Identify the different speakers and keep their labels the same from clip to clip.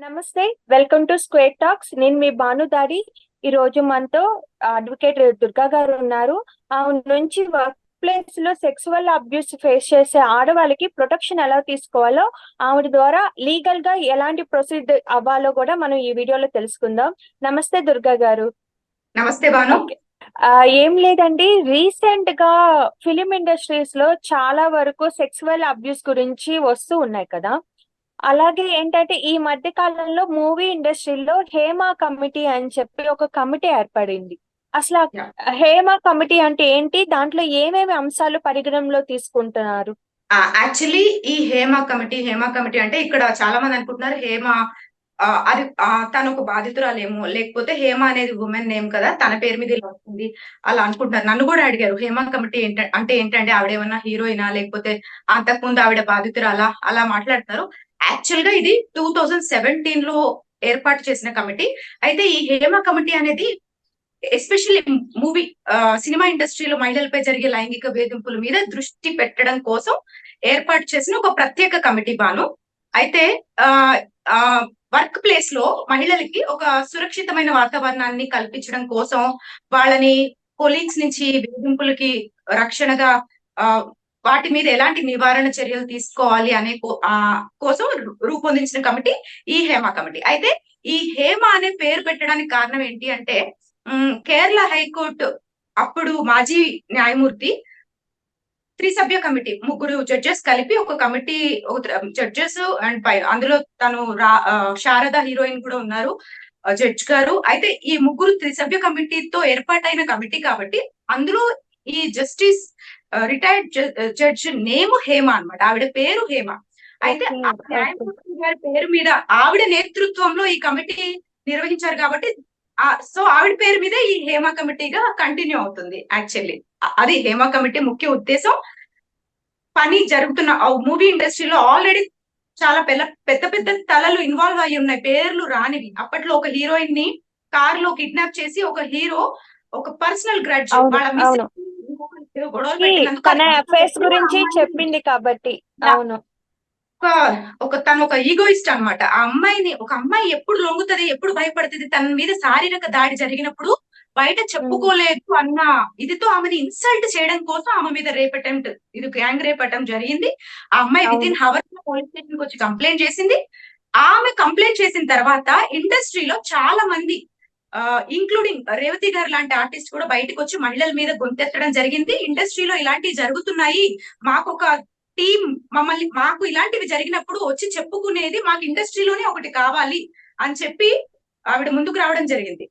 Speaker 1: నమస్తే. Welcome to square talks. నేను మీ భానుదాడి. ఈ రోజు మనతో అడ్వకేట్ దుర్గా గారు ఉన్నారు. ఆమె నుంచి వర్క్ ప్లేస్ లో సెక్సువల్ అబ్యూస్ ఫేస్ చేసే ఆడవాళ్ళకి ప్రొటెక్షన్ ఎలా తీసుకోవాలో, ఆవిడ ద్వారా లీగల్ గా ఎలాంటి ప్రొసీడ్ అవ్వాలో కూడా మనం ఈ వీడియోలో తెలుసుకుందాం. నమస్తే దుర్గా గారు.
Speaker 2: నమస్తే భాను.
Speaker 1: ఓకే. ఏం లేదండి, రీసెంట్ గా ఫిలిం ఇండస్ట్రీస్ లో చాలా వరకు సెక్సువల్ అబ్యూస్ గురించి వస్తూ ఉన్నాయి కదా. అలాగే ఏంటంటే ఈ మధ్య కాలంలో మూవీ ఇండస్ట్రీలో హేమ కమిటీ అని చెప్పి ఒక కమిటీ ఏర్పడింది. అసలు హేమ కమిటీ అంటే ఏంటి, దాంట్లో ఏమేమి అంశాలు పరిగణనలో తీసుకుంటున్నారు?
Speaker 2: యాక్చువల్లీ ఈ హేమ కమిటీ అంటే ఇక్కడ చాలా మంది అనుకుంటున్నారు హేమ అది తను ఒక బాధితురాలేమో, లేకపోతే హేమ అనేది ఉమెన్ నేమ్ కదా, తన పేరు మీద ఇలా వస్తుంది అలా అనుకుంటున్నారు. నన్ను కూడా అడిగారు హేమ కమిటీ అంటే ఏంటంటే ఆవిడేమన్నా హీరోయినా, లేకపోతే అంతకుముందు ఆవిడ బాధితురాలా, అలా మాట్లాడతారు. యాక్చువల్ గా ఇది 2017 లో ఏర్పాటు చేసిన కమిటీ. అయితే ఈ హేమ కమిటీ అనేది ఎస్పెషల్లీ మూవీ సినిమా ఇండస్ట్రీలో మహిళలపై జరిగే లైంగిక వేధింపుల మీద దృష్టి పెట్టడం కోసం ఏర్పాటు చేసిన ఒక ప్రత్యేక కమిటీ బాను. అయితే ఆ ఆ వర్క్ ప్లేస్ లో మహిళలకి ఒక సురక్షితమైన వాతావరణాన్ని కల్పించడం కోసం, వాళ్ళని కొలీగ్స్ నుంచి వేధింపులకి రక్షణగా ఆ వాటి మీద ఎలాంటి నివారణ చర్యలు తీసుకోవాలి అనే కోసం రూపొందించిన కమిటీ ఈ హేమ కమిటీ. అయితే ఈ హేమ అనే పేరు పెట్టడానికి కారణం ఏంటి అంటే, కేరళ హైకోర్టు అప్పుడు మాజీ న్యాయమూర్తి త్రిసభ్య కమిటీ, ముగ్గురు జడ్జెస్ కలిపి ఒక కమిటీ, జడ్జెస్ అండ్ అందులో తను శారద హీరోయిన్ కూడా ఉన్నారు, జడ్జ్ గారు. అయితే ఈ ముగ్గురు త్రిసభ్య కమిటీతో ఏర్పాటైన కమిటీ కాబట్టి అందులో ఈ justice retired judge name Hema అన్నమాట, ఆవిడ పేరు హేమ. అయితే ఆ న్యాయమూర్తి గారి పేరు మీద ఆవిడ నేతృత్వంలో ఈ కమిటీ నిర్వహించారు కాబట్టి సో ఆవిడ పేరు మీద ఈ హేమ కమిటీగా కంటిన్యూ అవుతుంది. యాక్చువల్లీ అది హేమ కమిటీ ముఖ్య ఉద్దేశం. పని జరుగుతున్న మూవీ ఇండస్ట్రీలో ఆల్రెడీ చాలా పెద్ద పెద్ద తలలు ఇన్వాల్వ్ అయ్యి ఉన్నాయి, పేర్లు రానివి. అప్పట్లో ఒక హీరోయిన్ ని కార్ లో కిడ్నాప్ చేసి ఒక హీరో ఒక పర్సనల్ గ్రడ్జ్ వాళ్ళ మిస్ గొడవలు పెట్టినందుకు
Speaker 1: గురించి చెప్పింది కాబట్టి. అవును.
Speaker 2: తను ఒక ఈగోయిస్ట్ అనమాట. ఒక అమ్మాయి ఎప్పుడు లొంగుతుంది, ఎప్పుడు భయపడుతుంది, తన మీద శారీరక దాడి జరిగినప్పుడు బయట చెప్పుకోలేదు అన్న ఇదితో ఆమెని ఇన్సల్ట్ చేయడం కోసం ఆమె మీద రేప్ అటెంప్ట్, ఇది గ్యాంగ్ రేప్ అటెంప్ట్ జరిగింది. ఆ అమ్మాయి విత్ ఇన్ హవర్స్ లో పోలీస్ స్టేషన్ కి వచ్చి కంప్లైంట్ చేసింది. ఆమె కంప్లైంట్ చేసిన తర్వాత ఇండస్ట్రీలో చాలా మంది ఇంక్లూడింగ్ రేవతి గారు లాంటి ఆర్టిస్ట్ కూడా బయటకు వచ్చి మహిళల మీద గొంతెత్తడం జరిగింది. ఇండస్ట్రీలో ఇలాంటివి జరుగుతున్నాయి, మాకు ఒక టీం, మాకు ఇలాంటివి జరిగినప్పుడు వచ్చి చెప్పుకునేది మాకు ఇండస్ట్రీలోనే ఒకటి కావాలి అని చెప్పి ఆవిడ ముందుకు రావడం జరిగింది.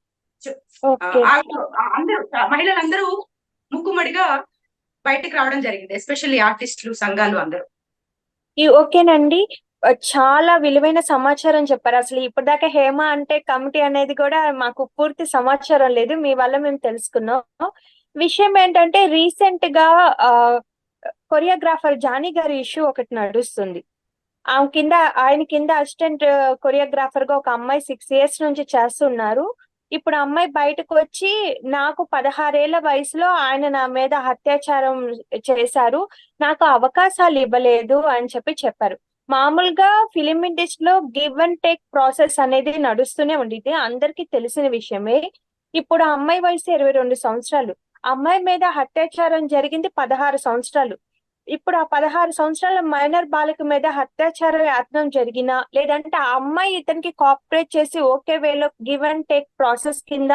Speaker 2: అందరూ మహిళలందరూ ముక్కుమడిగా బయటకు రావడం జరిగింది, ఎస్పెషల్లీ ఆర్టిస్టులు, సంఘాలు అందరూ.
Speaker 1: ఓకేనండి, చాలా విలువైన సమాచారం చెప్పారు. అసలు ఇప్పటిదాకా హేమ అంటే కమిటీ అనేది కూడా మాకు పూర్తి సమాచారం లేదు, మీ వల్ల మేము తెలుసుకున్నాం. విషయం ఏంటంటే రీసెంట్ గా కొరియోగ్రాఫర్ జానీ గారి ఇష్యూ ఒకటి నడుస్తుంది. ఆయన కింద అసిస్టెంట్ కొరియోగ్రాఫర్ గా ఒక అమ్మాయి 6 years నుంచి చేస్తున్నారు. ఇప్పుడు అమ్మాయి బయటకు వచ్చి నాకు 16 ఏళ్ల వయసులో ఆయన నా మీద అత్యాచారం చేశారు, నాకు అవకాశాలు ఇవ్వలేదు అని చెప్పారు. మామూలుగా ఫిలిం ఇండస్ట్రీలో గివ్ అండ్ టేక్ ప్రాసెస్ అనేది నడుస్తూనే ఉండేది, అందరికీ తెలిసిన విషయమే. ఇప్పుడు ఆ అమ్మాయి వయసు 22 సంవత్సరాలు, అమ్మాయి మీద అత్యాచారం జరిగింది 16 సంవత్సరాలు. ఇప్పుడు ఆ 16 సంవత్సరాల మైనర్ బాలిక మీద అత్యాచార యత్నం జరిగినా, లేదంటే ఆ అమ్మాయి ఇతనికి కోఆపరేట్ చేసి ఓకే వేలో గివ్ అండ్ టేక్ ప్రాసెస్ కింద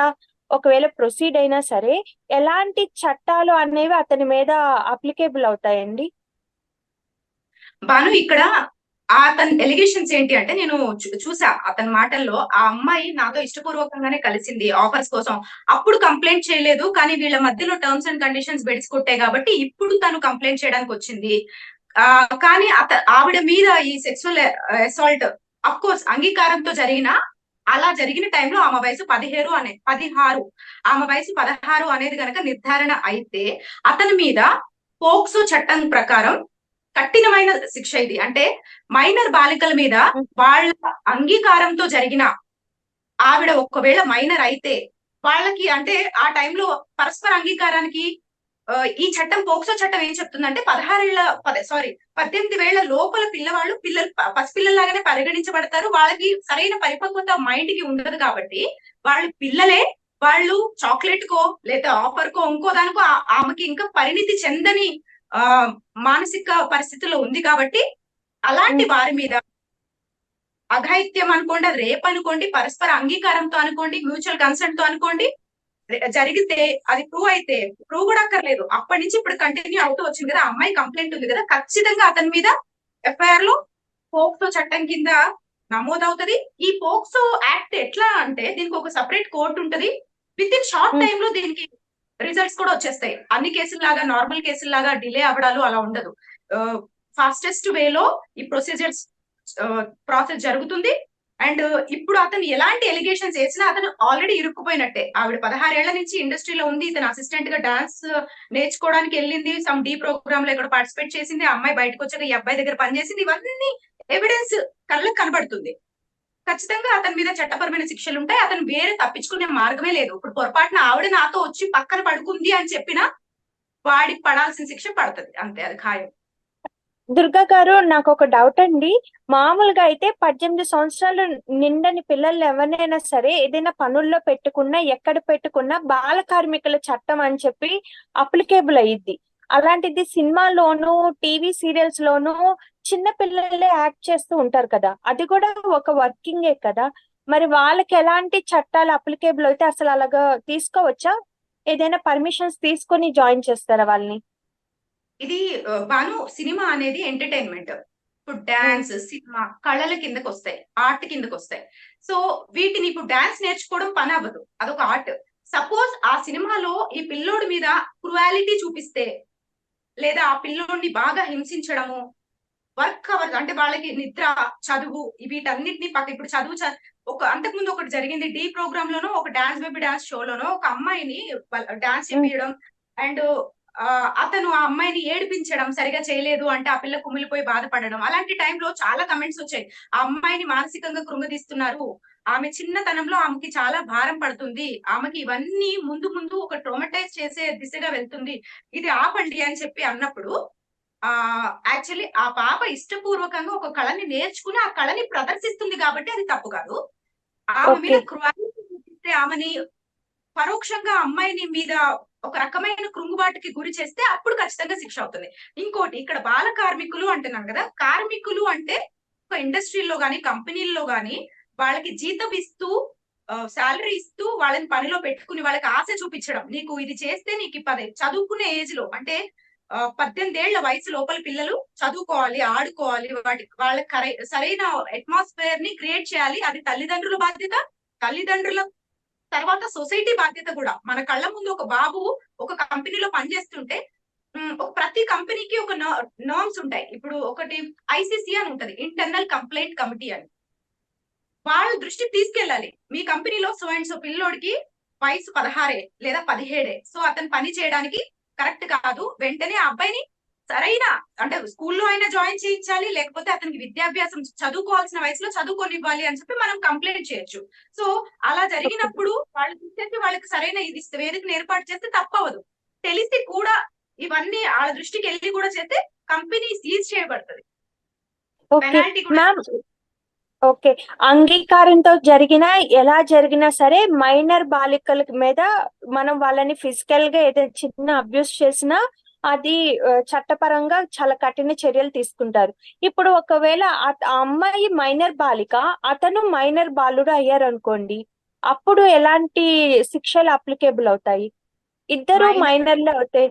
Speaker 1: ఒకవేళ ప్రొసీడ్ అయినా సరే, ఎలాంటి చట్టాలు అనేవి అతని మీద అప్లికేబుల్ అవుతాయండి?
Speaker 2: బాను, ఇక్కడ అతని ఎలిగేషన్స్ ఏంటి అంటే, నేను చూసా అతని మాటల్లో, ఆ అమ్మాయి నాతో ఇష్టపూర్వకంగానే కలిసింది ఆఫర్స్ కోసం, అప్పుడు కంప్లైంట్ చేయలేదు, కానీ వీళ్ళ మధ్యలో టర్మ్స్ అండ్ కండిషన్స్ బెడిసి కొట్టాయి కాబట్టి ఇప్పుడు తను కంప్లైంట్ చేయడానికి వచ్చింది. కానీ ఆవిడ మీద ఈ సెక్సువల్ అసాల్ట్ అఫ్ కోర్స్ అంగీకారంతో అలా జరిగిన టైంలో ఆమె వయసు 16, ఆమె వయసు 16 అనేది కనుక నిర్ధారణ అయితే అతని మీద పోక్సో చట్టం ప్రకారం కఠినమైన శిక్ష ఇది. అంటే మైనర్ బాలికల మీద వాళ్ళ అంగీకారంతో జరిగిన, ఆవిడ ఒకవేళ మైనర్ అయితే వాళ్ళకి, అంటే ఆ టైంలో పరస్పర అంగీకారానికి ఈ చట్టం పోక్సో చట్టం ఏం చెప్తుందంటే 18 ఏళ్ల లోపల పిల్లలు పసిపిల్లలాగానే పరిగణించబడతారు. వాళ్ళకి సరైన పరిపక్వత మైండ్ కి ఉండదు కాబట్టి వాళ్ళు పిల్లలే. వాళ్ళు చాక్లెట్ కో లేదా ఆఫర్ కో ఇంకో దానికో ఆమెకి ఇంకా పరిణితి చెందని ఆ మానసిక పరిస్థితుల్లో ఉంది కాబట్టి అలాంటి వారి మీద అఘాయిత్యం అనుకోండి, అది రేప్ అనుకోండి, పరస్పర అంగీకారంతో అనుకోండి, మ్యూచువల్ కన్సెంట్ తో అనుకోండి, జరిగితే అది ప్రూవ్ కూడా అక్కర్లేదు. అప్పటి నుంచి ఇప్పుడు కంటిన్యూ అవుతూ వచ్చింది కదా, అమ్మాయి కంప్లైంట్ ఉంది కదా, ఖచ్చితంగా అతని మీద ఎఫ్ఐఆర్ లో పోక్సో చట్టం కింద నమోదవుతుంది. ఈ పోక్సో యాక్ట్ ఎట్లా అంటే దీనికి ఒక సపరేట్ కోర్టు ఉంటది. విత్ ఇన్ షార్ట్ టైమ్ లో దీనికి రిజల్ట్స్ కూడా వచ్చేస్తాయి. అన్ని కేసుల్లాగా నార్మల్ కేసుల్లాగా డిలే అవ్వడాలు అలా ఉండదు. ఫాస్టెస్ట్ వేలో ఈ ప్రొసీజర్స్ ప్రాసెస్ జరుగుతుంది. అండ్ ఇప్పుడు అతను ఎలాంటి ఎలిగేషన్స్ వేసినా అతను ఆల్రెడీ ఇరుక్కుపోయినట్టే. ఆవిడ 16 ఏళ్ల నుంచి ఇండస్ట్రీలో ఉంది. ఇతను అసిస్టెంట్ గా డాన్స్ నేర్చుకోవడానికి వెళ్ళింది. సమ్ డి ప్రోగ్రామ్ లో ఇక్కడ పార్టిసిపేట్ చేసింది. ఆ అమ్మాయి బయటకు వచ్చాక ఈ అబ్బాయి దగ్గర పనిచేసింది. ఇవన్నీ ఎవిడెన్స్ కళ్ళకు కనబడుతుంది. ఖచ్చితంగా అతని మీద చట్టపరమైన శిక్షలు ఉంటాయి. అతను వేరే తప్పించుకునే మార్గమే లేదు. ఇప్పుడు పొరపాటున ఆవిడ నాతో వచ్చి పక్కన పడుకుంది అని చెప్పినా వాడికి పడాల్సిన శిక్ష పడుతుంది, అంతే, అది ఖాయం.
Speaker 1: దుర్గా గారు, నాకు ఒక డౌట్ అండి. మామూలుగా అయితే 18 సంవత్సరాలు నిండని పిల్లలు ఎవరినైనా సరే ఏదైనా పనుల్లో పెట్టుకున్నా, ఎక్కడ పెట్టుకున్నా బాల కార్మికుల చట్టం అని చెప్పి అప్లికేబుల్ అయ్యిద్ది. అలాంటిది సినిమాలోను, టీవీ సీరియల్స్ లోను చిన్న పిల్లలే యాక్ట్ చేస్తూ ఉంటారు కదా, అది కూడా ఒక వర్కింగే కదా. మరి వాళ్ళకి ఎలాంటి చట్టాలు అప్లికేబుల్ అయితే అసలు అలాగా తీసుకోవచ్చా? ఏదైనా పర్మిషన్స్ తీసుకొని జాయిన్ చేస్తారా వాళ్ళని?
Speaker 2: ఇది బాను, సినిమా అనేది ఎంటర్టైన్మెంట్. ఇప్పుడు డాన్స్, సినిమా కళల కిందకు వస్తాయి, ఆర్ట్ కిందకు వస్తాయి. సో వీటిని ఇప్పుడు డాన్స్ నేర్చుకోవడం పని అవ్వదు, అదొక ఆర్ట్. సపోజ్ ఆ సినిమాలో ఈ పిల్లోడి మీద క్రువాలిటీ చూపిస్తే, లేదా ఆ పిల్లోడిని బాగా హింసించడము, వర్క్ అవర్స్ అంటే వాళ్ళకి నిద్ర, చదువు, వీటన్నిటిని ఇప్పుడు చదువు అంతకుముందు ఒకటి జరిగింది. డి ప్రోగ్రామ్ లోనో ఒక డాన్స్ బేబీ డాన్స్ షోలోనో ఒక అమ్మాయిని డాన్స్ చేపించడం అండ్ అతను ఆ అమ్మాయిని ఏడిపించడం, సరిగా చేయలేదు అంటే ఆ పిల్ల కుమిలిపోయి బాధపడడం. అలాంటి టైంలో చాలా కమెంట్స్ వచ్చాయి, ఆ అమ్మాయిని మానసికంగా కృంగదీస్తున్నారు, ఆమె చిన్నతనంలో ఆమెకి చాలా భారం పడుతుంది, ఆమెకి ఇవన్నీ ముందు ముందు ఒక ట్రోమటైజ్ చేసే దిశగా వెళ్తుంది, ఇది ఆపండి అని చెప్పి అన్నప్పుడు యాక్చువల్లీ ఆ పాప ఇష్టపూర్వకంగా ఒక కళని నేర్చుకుని ఆ కళని ప్రదర్శిస్తుంది కాబట్టి అది తప్పు కాదు. ఆమె మీద క్రువాలిటీ చూపిస్తే, ఆమెని పరోక్షంగా అమ్మాయిని మీద ఒక రకమైన కృంగుబాటుకి గురి చేస్తే అప్పుడు ఖచ్చితంగా శిక్ష అవుతుంది. ఇంకోటి, ఇక్కడ బాల కార్మికులు అంటున్నాం కదా, కార్మికులు అంటే ఒక ఇండస్ట్రీలో గాని కంపెనీల్లో గాని వాళ్ళకి జీతం ఇస్తూ, శాలరీ ఇస్తూ, వాళ్ళని పనిలో పెట్టుకుని వాళ్ళకి ఆశ చూపించడం, నీకు ఇది చేస్తే నీకు చదువుకునే ఏజ్ లో అంటే 18 ఏళ్ల వయసు లోపల పిల్లలు చదువుకోవాలి, ఆడుకోవాలి, వాళ్ళకి సరైన అట్మాస్ఫియర్ ని క్రియేట్ చేయాలి. అది తల్లిదండ్రుల బాధ్యత, తల్లిదండ్రుల తర్వాత సొసైటీ బాధ్యత కూడా. మన కళ్ళ ముందు ఒక బాబు ఒక కంపెనీలో పనిచేస్తుంటే ప్రతి కంపెనీకి ఒక నార్మ్స్ ఉంటాయి. ఇప్పుడు ఒకటి ఐసిసి అని ఉంటది, ఇంటర్నల్ కంప్లైంట్ కమిటీ అని. వాళ్ళ దృష్టికి తీసుకెళ్ళాలి, మీ కంపెనీలో సో అండ్ సో పిల్లోడికి వయసు 16 లేదా 17, సో అతను పని చేయడానికి కరెక్ట్ కాదు, వెంటనే ఆ అబ్బాయిని సరైన అంటే స్కూల్లో అయినా జాయిన్ చేయించాలి, లేకపోతే అతనికి విద్యాభ్యాసం చదువుకోవాల్సిన వయసులో చదువుకోనివ్వాలి అని చెప్పి మనం కంప్లైంట్ చేయొచ్చు. సో అలా జరిగినప్పుడు వాళ్ళు చూసేసి వాళ్ళకి సరైన ఇది వేదికను ఏర్పాటు చేస్తే తప్పవదు. తెలిసి కూడా ఇవన్నీ వాళ్ళ దృష్టికి వెళ్ళి కూడా చేస్తే కంపెనీ సీజ్ చేయబడుతుంది, పెనాల్టీ కూడా.
Speaker 1: ఓకే, అంగీకారంతో ఎలా జరిగినా సరే మైనర్ బాలికల మీద మనం వాళ్ళని ఫిజికల్ గా ఏదైనా చిన్న అబ్యూస్ చేసినా అది చట్టపరంగా చాలా కఠిన చర్యలు తీసుకుంటారు. ఇప్పుడు ఒకవేళ ఆ అమ్మాయి మైనర్ బాలిక, అతను మైనర్ బాలుడు అయ్యారు అనుకోండి, అప్పుడు ఎలాంటి శిక్షలు అప్లికేబుల్ అవుతాయి? ఇద్దరు మైనర్లు అవుతాయి.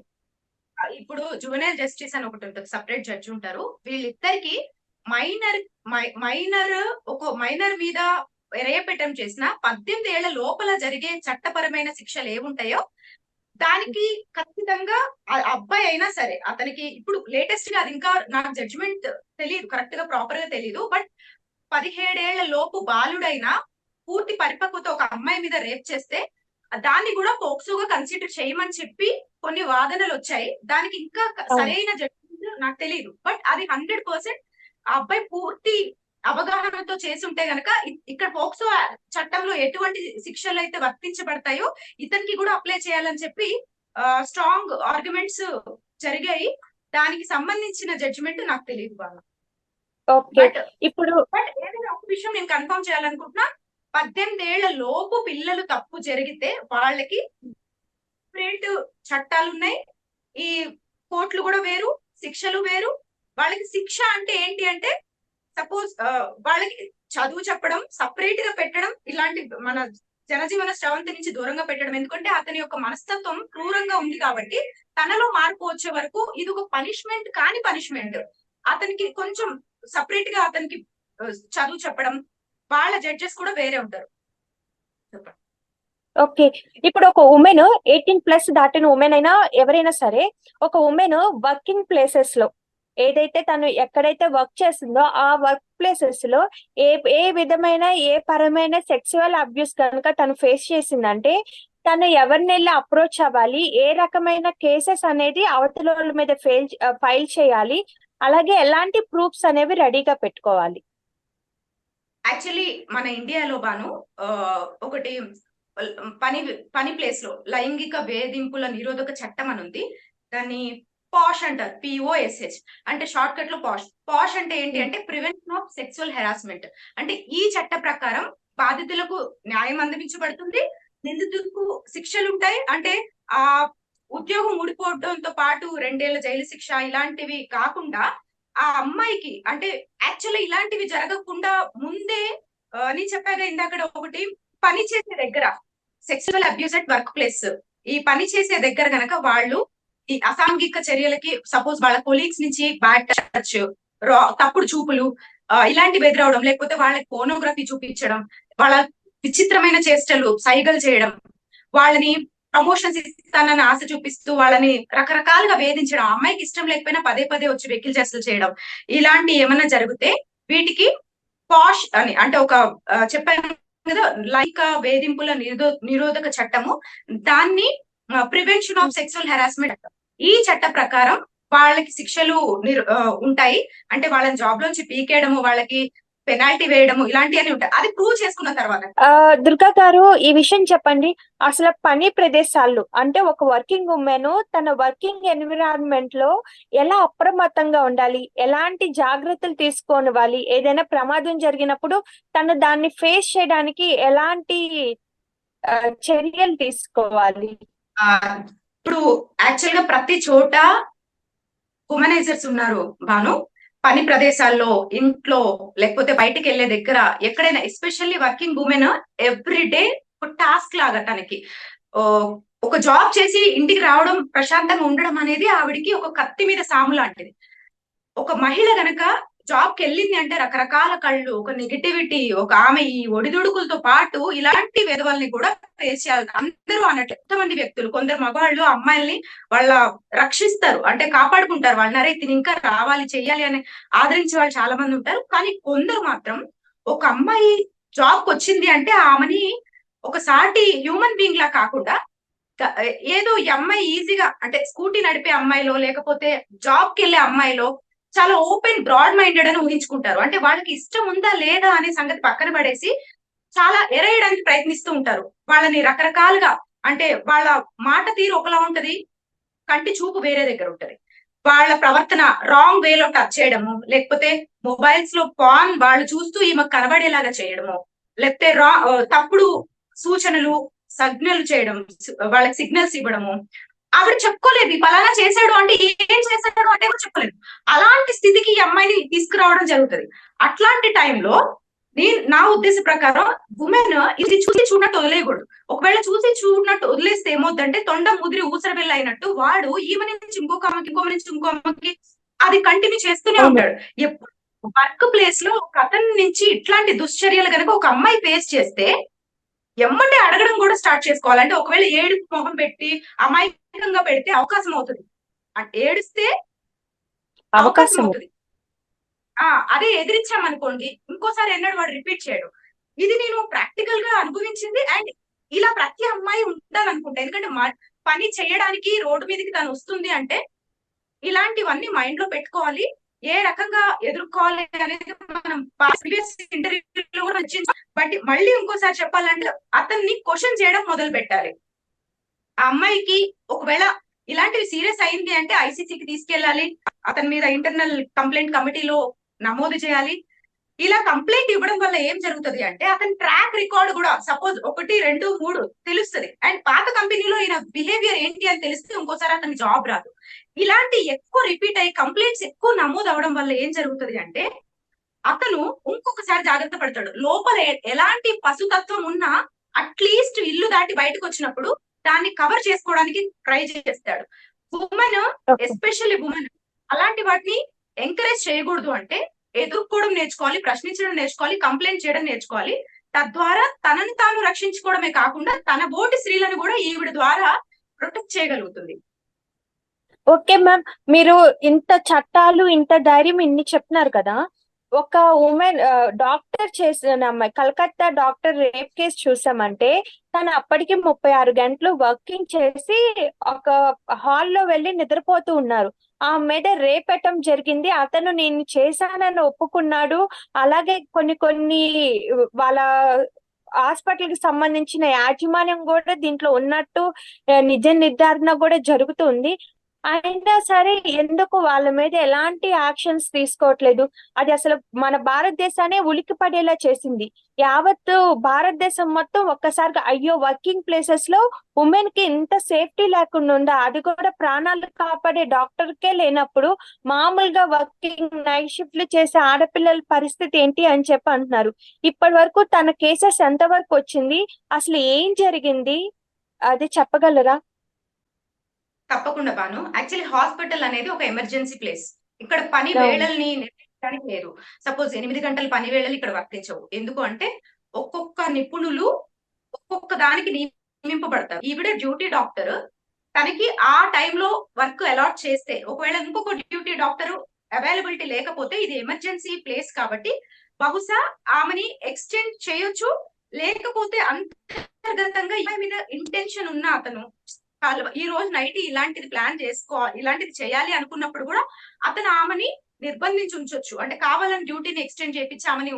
Speaker 2: ఇప్పుడు జువెనైల్ జస్టిస్ అని ఒకటి ఉంటుంది, సపరేట్ జడ్జి ఉంటారు. వీళ్ళిద్దరికి మైనర్ మీద రేపటం చేసిన 18 ఏళ్ల లోపల జరిగే చట్టపరమైన శిక్షలు ఏముంటాయో దానికి ఖచ్చితంగా అబ్బాయి అయినా సరే, అతనికి ఇప్పుడు లేటెస్ట్ గా అది ఇంకా నాకు జడ్జిమెంట్ తెలియదు, కరెక్ట్ గా ప్రాపర్ గా తెలియదు, బట్ 17 ఏళ్ల లోపు బాలుడైనా పూర్తి పరిపక్వత ఒక అమ్మాయి మీద రేప్ చేస్తే దాన్ని కూడా పోక్సోగా కన్సిడర్ చేయమని చెప్పి కొన్ని వాదనలు వచ్చాయి. దానికి ఇంకా సరైన జడ్జిమెంట్ నాకు తెలియదు, బట్ అది 100% ఆ అబ్బాయి పూర్తి అవగాహనతో చేసి ఉంటే గనక ఇక్కడ పోక్సో చట్టంలో ఎటువంటి శిక్షలు అయితే వర్తించబడతాయో ఇతనికి కూడా అప్లై చేయాలని చెప్పి స్ట్రాంగ్ ఆర్గ్యుమెంట్స్ జరిగాయి. దానికి సంబంధించిన జడ్జిమెంట్ నాకు తెలియదు బాగా.
Speaker 1: ఓకే.
Speaker 2: బట్
Speaker 1: ఇప్పుడు
Speaker 2: బట్ ఏదైనా ఒక విషయం నేను కన్ఫర్మ్ చేయాలనుకుంటున్నా, 18 ఏళ్ల లోపు పిల్లలు తప్పు జరిగితే వాళ్ళకి సెపరేట్ చట్టాలు ఉన్నాయి. ఈ కోర్టులు కూడా వేరు, శిక్షలు వేరు. వాళ్ళకి శిక్ష అంటే ఏంటి అంటే, సపోజ్ వాళ్ళకి చదువు చెప్పడం, సపరేట్ గా పెట్టడం, ఇలాంటి మన జనజీవన స్రవంతి నుంచి దూరంగా పెట్టడం. ఎందుకంటే అతని యొక్క మనస్తత్వం క్రూరంగా ఉంది కాబట్టి తనలో మార్పు వచ్చే వరకు ఇది ఒక పనిష్మెంట్ కాని పనిష్మెంట్. అతనికి కొంచెం సపరేట్ గా అతనికి చదువు చెప్పడం. వాళ్ళ జడ్జెస్ కూడా వేరే ఉంటారు. చెప్పండి.
Speaker 1: ఓకే. ఇప్పుడు ఒక ఉమెన్ 18+ దాటిన ఉమెన్ అయినా ఎవరైనా సరే, ఒక ఉమెన్ వర్కింగ్ ప్లేసెస్ లో ఏదైతే తను ఎక్కడైతే వర్క్ చేస్తుందో ఆ వర్క్ ప్లేసెస్ లో ఏ ఏ విధమైన ఏ పరమైన సెక్సువల్ అబ్యూస్ కనుక తను ఫేస్ చేసిందంటే తను ఎవరిని వెళ్ళి అప్రోచ్ అవ్వాలి, ఏ రకమైన కేసెస్ అనేది అవతల వాళ్ళ మీద ఫైల్ చేయాలి, అలాగే ఎలాంటి ప్రూఫ్స్ అనేవి రెడీగా పెట్టుకోవాలి.
Speaker 2: యాక్చువల్లీ మన ఇండియాలో బాను ఒకటి పని పని ప్లేస్ లో లైంగిక వేధింపుల నిరోధక చట్టం అని ఉంది. దాన్ని పాష్ అంటారు, POSH అంటే షార్ట్ కట్ లో పాష్. పాష్ అంటే ఏంటి అంటే ప్రివెన్షన్ ఆఫ్ సెక్సువల్ హెరాస్మెంట్. అంటే ఈ చట్ట ప్రకారం బాధితులకు న్యాయం అందించబడుతుంది, నిందితులకు శిక్షలు ఉంటాయి. అంటే ఆ ఉద్యోగం ఊడిపోవడంతో పాటు 2 ఏళ్ల జైలు శిక్ష ఇలాంటివి కాకుండా ఆ అమ్మాయికి అంటే యాక్చువల్లీ ఇలాంటివి జరగకుండా ముందే నేను చెప్పాగా ఇందాక ఒకటి, పని చేసే దగ్గర sexual abuse at work place, ఈ పని చేసే దగ్గర గనక వాళ్ళు ఈ అసాంఘిక చర్యలకి సపోజ్ వాళ్ళ కొలీగ్స్ నుంచి బ్యాడ్ టచ్, తప్పుడు చూపులు ఇలాంటివి ఎదురవడం, లేకపోతే వాళ్ళకి పోనోగ్రఫీ చూపించడం, వాళ్ళ విచిత్రమైన చేష్టలు సైగలు చేయడం, వాళ్ళని ప్రమోషన్స్ ఇస్తానని ఆశ చూపిస్తూ వాళ్ళని రకరకాలుగా వేధించడం, అమ్మాయికి ఇష్టం లేకపోయినా పదే పదే వచ్చి వెకిల్ చేష్టలు చేయడం, ఇలాంటి ఏమైనా జరిగితే వీటికి పాష్ అని అంటే ఒక చెప్పాను కదా లైంగిక వేధింపుల నిరోధక చట్టము, దాన్ని ప్రివెన్షన్ ఆఫ్ సెక్సువల్ హెరాస్మెంట్. ఈ చట్ట ప్రకారం వాళ్ళకి శిక్షలు ఉంటాయి. అంటే వాళ్ళని జాబ్ లోంచి పీకేయడము, వాళ్ళకి పెనాల్టీ వేయడము ఇలాంటివన్నీ ఉంటాయి. అది ప్రూవ్ చేసుకున్న తర్వాత.
Speaker 1: దుర్గా గారు ఈ విషయం చెప్పండి, అసలు పని ప్రదేశాలు అంటే ఒక వర్కింగ్ ఉమెన్ తన వర్కింగ్ ఎన్విరాన్మెంట్ లో ఎలా అప్రమత్తంగా ఉండాలి, ఎలాంటి జాగ్రత్తలు తీసుకోవాలి, ఏదైనా ప్రమాదం జరిగినప్పుడు తను దాన్ని ఫేస్ చేయడానికి ఎలాంటి చర్యలు తీసుకోవాలి?
Speaker 2: ఇప్పుడు యాక్చువల్ గా ప్రతి చోట హ్యూమనైజర్స్ ఉన్నారు భాను. పని ప్రదేశాల్లో, ఇంట్లో, లేకపోతే బయటికి వెళ్లే దగ్గర ఎక్కడైనా, especially working women every day ఒక టాస్క్ లాగా తనకి ఒక జాబ్ చేసి ఇంటికి రావడం, ప్రశాంతంగా ఉండడం అనేది ఆవిడికి ఒక కత్తి మీద సాము లాంటిది. ఒక మహిళ గనక జాబ్ కి వెళ్ళింది అంటే రకరకాల కళ్ళు, ఒక నెగిటివిటీ, ఒక ఆమె ఈ ఒడిదుడుకులతో పాటు ఇలాంటి విధవల్ని కూడా ఫేస్ చేయాలి. అందరూ అన్నట్టు ఎంతమంది వ్యక్తులు, కొందరు మగవాళ్ళు అమ్మాయిల్ని వాళ్ళ రక్షిస్తారు, అంటే కాపాడుకుంటారు వాళ్ళని, అరే తిని ఇంకా రావాలి చెయ్యాలి అని ఆదరించే వాళ్ళు చాలా మంది ఉంటారు. కానీ కొందరు మాత్రం ఒక అమ్మాయి జాబ్ కి వచ్చింది అంటే ఆమెని ఒక సాటి హ్యూమన్ బీయింగ్ లా కాకుండా ఏదో ఈ అమ్మాయి ఈజీగా అంటే స్కూటీ నడిపే అమ్మాయిలో, లేకపోతే జాబ్ కి వెళ్లే అమ్మాయిలో చాలా ఓపెన్ బ్రాడ్ మైండెడ్ అని ఊహించుకుంటారు. అంటే వాళ్ళకి ఇష్టం ఉందా లేదా అనే సంగతి పక్కన పడేసి చాలా ఎరేయడానికి ప్రయత్నిస్తూ ఉంటారు వాళ్ళని రకరకాలుగా. అంటే వాళ్ళ మాట తీరు ఒకలా ఉంటది, కంటి చూపు వేరే దగ్గర ఉంటది, వాళ్ళ ప్రవర్తన రాంగ్ వేలో టచ్ చేయడము, లేకపోతే మొబైల్స్ లో పాన్ వాళ్ళు చూస్తూ ఈమె కనబడేలాగా చేయడము, లేకపోతే తప్పుడు సూచనలు సంజ్ఞలు చేయడం, వాళ్ళకి సిగ్నల్స్ ఇవ్వడము. ఆవిడ చెప్పుకోలేదు ఫలానా చేశాడు అంటే ఏం చేశాడు అంటే కూడా చెప్పలేదు. అలాంటి స్థితికి ఈ అమ్మాయిని తీసుకురావడం జరుగుతుంది. అట్లాంటి టైంలో నా ఉద్దేశ ప్రకారం ఉమెన్ ఇది చూసి చూడనట్టు వదిలేయకూడదు. ఒకవేళ చూసి చూడనట్టు వదిలేస్తే ఏమవుతుందంటే తొండం ముదిరి ఊసర వెళ్ళ అయినట్టు వాడు ఈమె నుంచి ఇంకొక అమ్మకి, ఇంకొక నుంచి ఇంకో అమ్మకి అది కంటిన్యూ చేస్తూనే ఉంటాడు. ఎప్పుడు వర్క్ ప్లేస్ లో ఒక అతని నుంచి ఇట్లాంటి దుశ్చర్యలు కనుక ఒక అమ్మాయి ఫేస్ చేస్తే ఎమ్మటే అడగడం కూడా స్టార్ట్ చేసుకోవాలి. అంటే ఒకవేళ ఏడుపు మొహం పెట్టి అమాయకంగా పెడితే అవకాశం అవుతుంది, ఏడిస్తే అవకాశం అవుతుంది. అదే ఎదిరించామనుకోండి ఇంకోసారి ఎన్నడూ వాడు రిపీట్ చేయడు. ఇది నేను ప్రాక్టికల్ గా అనుభవించింది. అండ్ ఇలా ప్రతి అమ్మాయి ఉండాలనుకుంటా. ఎందుకంటే పని చేయడానికి రోడ్డు మీదకి తను వస్తుంది అంటే ఇలాంటివన్నీ మైండ్ లో పెట్టుకోవాలి, ఏ రకంగా ఎదుర్కోవాలి అనేది మనం ప్రీవియస్ ఇంటర్వ్యూలో కూడా బట్ మళ్ళీ ఇంకోసారి చెప్పాలంటే అతన్ని క్వశ్చన్ చేయడం మొదలు పెట్టాలి. ఆ అమ్మాయికి ఒకవేళ ఇలాంటివి సీరియస్ అయింది అంటే ఐసీసీకి తీసుకెళ్ళాలి, అతని మీద ఇంటర్నల్ కంప్లైంట్ కమిటీలో నమోదు చేయాలి. ఇలా కంప్లైంట్ ఇవ్వడం వల్ల ఏం జరుగుతుంది అంటే అతని ట్రాక్ రికార్డ్ కూడా సపోజ్ 1, 2, 3 తెలుస్తుంది. అండ్ పాత కంపెనీలో ఈయన బిహేవియర్ ఏంటి అని తెలిస్తే ఇంకోసారి అతని జాబ్ రాదు. ఇలాంటి ఎక్కువ రిపీట్ అయ్యి కంప్లైంట్స్ ఎక్కువ నమోదు అవడం వల్ల ఏం జరుగుతుంది అంటే అతను ఇంకొకసారి జాగ్రత్త పడతాడు. లోపల ఎలాంటి పశుతత్వం ఉన్నా అట్లీస్ట్ ఇల్లు దాటి బయటకు వచ్చినప్పుడు దాన్ని కవర్ చేసుకోవడానికి ట్రై చేస్తాడు. Women,
Speaker 1: okay.
Speaker 2: ఎస్పెషల్లీ ఉమెన్ అలాంటి వాటిని ఎంకరేజ్ చేయకూడదు. అంటే ఎదుర్కోవడం నేర్చుకోవాలి, ప్రశ్నించడం నేర్చుకోవాలి, కంప్లైంట్ చేయడం నేర్చుకోవాలి. తద్వారా తనని తాను రక్షించుకోవడమే కాకుండా తన బోటి స్త్రీలను కూడా ఈవిడ ద్వారా ప్రొటెక్ట్ చేయగలుగుతుంది.
Speaker 1: ఓకే మ్యామ్, మీరు ఇంత చట్టాలు ఇంత ధైర్యం ఇన్ని చెప్తున్నారు కదా. ఒక ఉమెన్ డాక్టర్ చేసిన అమ్మాయి, కలకత్తా డాక్టర్ రేప్ కేసు చూసామంటే తను అప్పటికి 36 గంటలు వర్కింగ్ చేసి ఒక హాల్లో వెళ్ళి నిద్రపోతూ ఉన్నారు. ఆ మీద రేప్ అటెంప్ట్ జరిగింది. అతను నేను చేశానని ఒప్పుకున్నాడు. అలాగే కొన్ని కొన్ని వాళ్ళ హాస్పిటల్ కి సంబంధించిన యాజమాన్యం కూడా దీంట్లో ఉన్నట్టు నిజ నిర్ధారణ కూడా జరుగుతుంది. అయినా సరే ఎందుకు వాళ్ళ మీద ఎలాంటి యాక్షన్స్ తీసుకోవట్లేదు? అది అసలు మన భారతదేశాన్ని ఉలిక్కి పడేలా చేసింది. యావత్తు భారతదేశం మొత్తం ఒక్కసారిగా అయ్యో, వర్కింగ్ ప్లేసెస్ లో ఉమెన్ కి ఇంత సేఫ్టీ లేకుండా ఉందా? అది కూడా ప్రాణాలు కాపాడే డాక్టర్కే లేనప్పుడు మామూలుగా వర్కింగ్ నైట్ షిఫ్ట్లు చేసే ఆడపిల్లల పరిస్థితి ఏంటి అని చెప్పి అంటున్నారు. ఇప్పటి వరకు తన కేసెస్ ఎంత వరకు వచ్చింది? అసలు ఏం జరిగింది? అది చెప్పగలరా?
Speaker 2: తప్పకుండా బాను. యాక్చువల్లీ హాస్పిటల్ అనేది ఒక ఎమర్జెన్సీ ప్లేస్. ఇక్కడ పని
Speaker 1: అవును.
Speaker 2: వేళల్ని నిర్ణయించడానికి లేదు. సపోజ్ 8 గంటల పని వేళలు ఇక్కడ వర్తించవు. ఎందుకు అంటే ఒక్కొక్క నిపుణులు ఒక్కొక్క దానికి నియమింపబడతారు. ఈవిడ డ్యూటీ డాక్టర్. తనకి ఆ టైంలో వర్క్ అలాట్ చేస్తే ఒకవేళ ఇంకొక డ్యూటీ డాక్టర్ అవైలబిలిటీ లేకపోతే ఇది ఎమర్జెన్సీ ప్లేస్ కాబట్టి బహుశా ఆమెని ఎక్స్టెండ్ చేయొచ్చు. లేకపోతే అంతర్గతంగా ఈమె మీద ఇంటెన్షన్ ఉన్న అతను ఈ రోజు నైట్ ఇలాంటిది ప్లాన్ ఇలాంటిది చేయాలి అనుకున్నప్పుడు కూడా అతను ఆమెని నిర్బంధించి ఉంచొచ్చు. అంటే కావాలని డ్యూటీని ఎక్స్టెండ్ చేయించి ఆమెని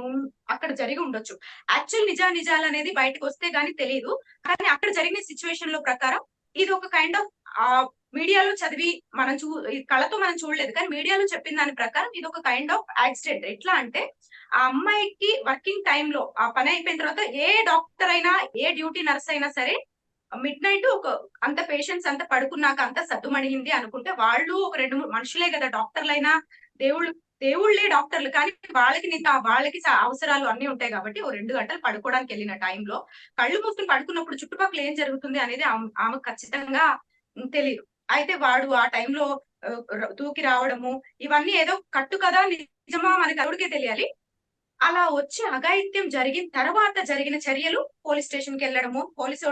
Speaker 2: అక్కడ జరిగి ఉండొచ్చు. యాక్చువల్ నిజాలు అనేది బయటకు వస్తే గానీ తెలియదు. కానీ అక్కడ జరిగిన సిచ్యువేషన్ లో ప్రకారం ఇది ఒక కైండ్ ఆఫ్ మీడియాలో చదివి మనం కళ్ళతో మనం చూడలేదు, కానీ మీడియాలో చెప్పిన దాని ప్రకారం ఇది ఒక కైండ్ ఆఫ్ యాక్సిడెంట్. ఎట్లా అంటే ఆ అమ్మాయికి వర్కింగ్ టైంలో ఆ పని అయిపోయిన తర్వాత ఏ డాక్టర్ అయినా ఏ డ్యూటీ నర్స్ అయినా సరే మిడ్ నైట్ ఒక అంత పేషెంట్స్ అంతా పడుకున్నాక అంత సద్దుమణిగింది అనుకుంటే వాళ్ళు ఒక 2, 3 మనుషులే కదా డాక్టర్లైనా, దేవుళ్ళే డాక్టర్లు. కానీ వాళ్ళకి అవసరాలు అన్ని ఉంటాయి కాబట్టి ఓ 2 గంటలు పడుకోవడానికి వెళ్ళిన టైంలో కళ్ళు మూసుకుని పడుకున్నప్పుడు చుట్టుపక్కల ఏం జరుగుతుంది అనేది ఆమె ఖచ్చితంగా తెలియదు. అయితే వాడు ఆ టైంలో దూకి రావడము ఇవన్నీ ఏదో కట్టు కదా నిజమా మనకి ఎవరికే తెలియాలి. అలా వచ్చి అఘాయిత్యం జరిగిన తర్వాత జరిగిన చర్యలు పోలీస్ స్టేషన్ కి వెళ్ళడము, పోలీసు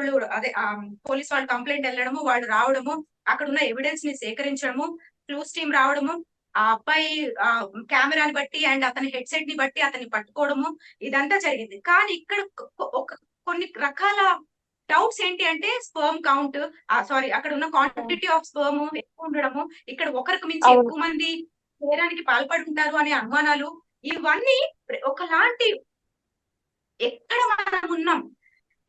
Speaker 2: వాళ్ళు కంప్లైంట్ వెళ్ళడము, వాళ్ళు రావడము, అక్కడ ఉన్న ఎవిడెన్స్ ని సేకరించడము, క్లూస్ టీమ్ రావడము, ఆ అబ్బాయి కెమెరాని బట్టి అండ్ అతని హెడ్సెట్ ని బట్టి అతన్ని పట్టుకోవడము, ఇదంతా జరిగింది. కానీ ఇక్కడ కొన్ని రకాల డౌట్స్ ఏంటి అంటే స్పర్మ్ కౌంట్, సారీ అక్కడ ఉన్న క్వాంటిటీ ఆఫ్ స్పర్మ్ ఎక్కువ ఉండడము, ఇక్కడ ఒకరికి మించి
Speaker 1: అవును.
Speaker 2: ఎక్కువ మంది నేరానికి పాల్పడి ఉంటారు అనే అనుమానాలు, ఇవన్నీ ఒకలాంటి ఎక్కడ మనం ఉన్నాం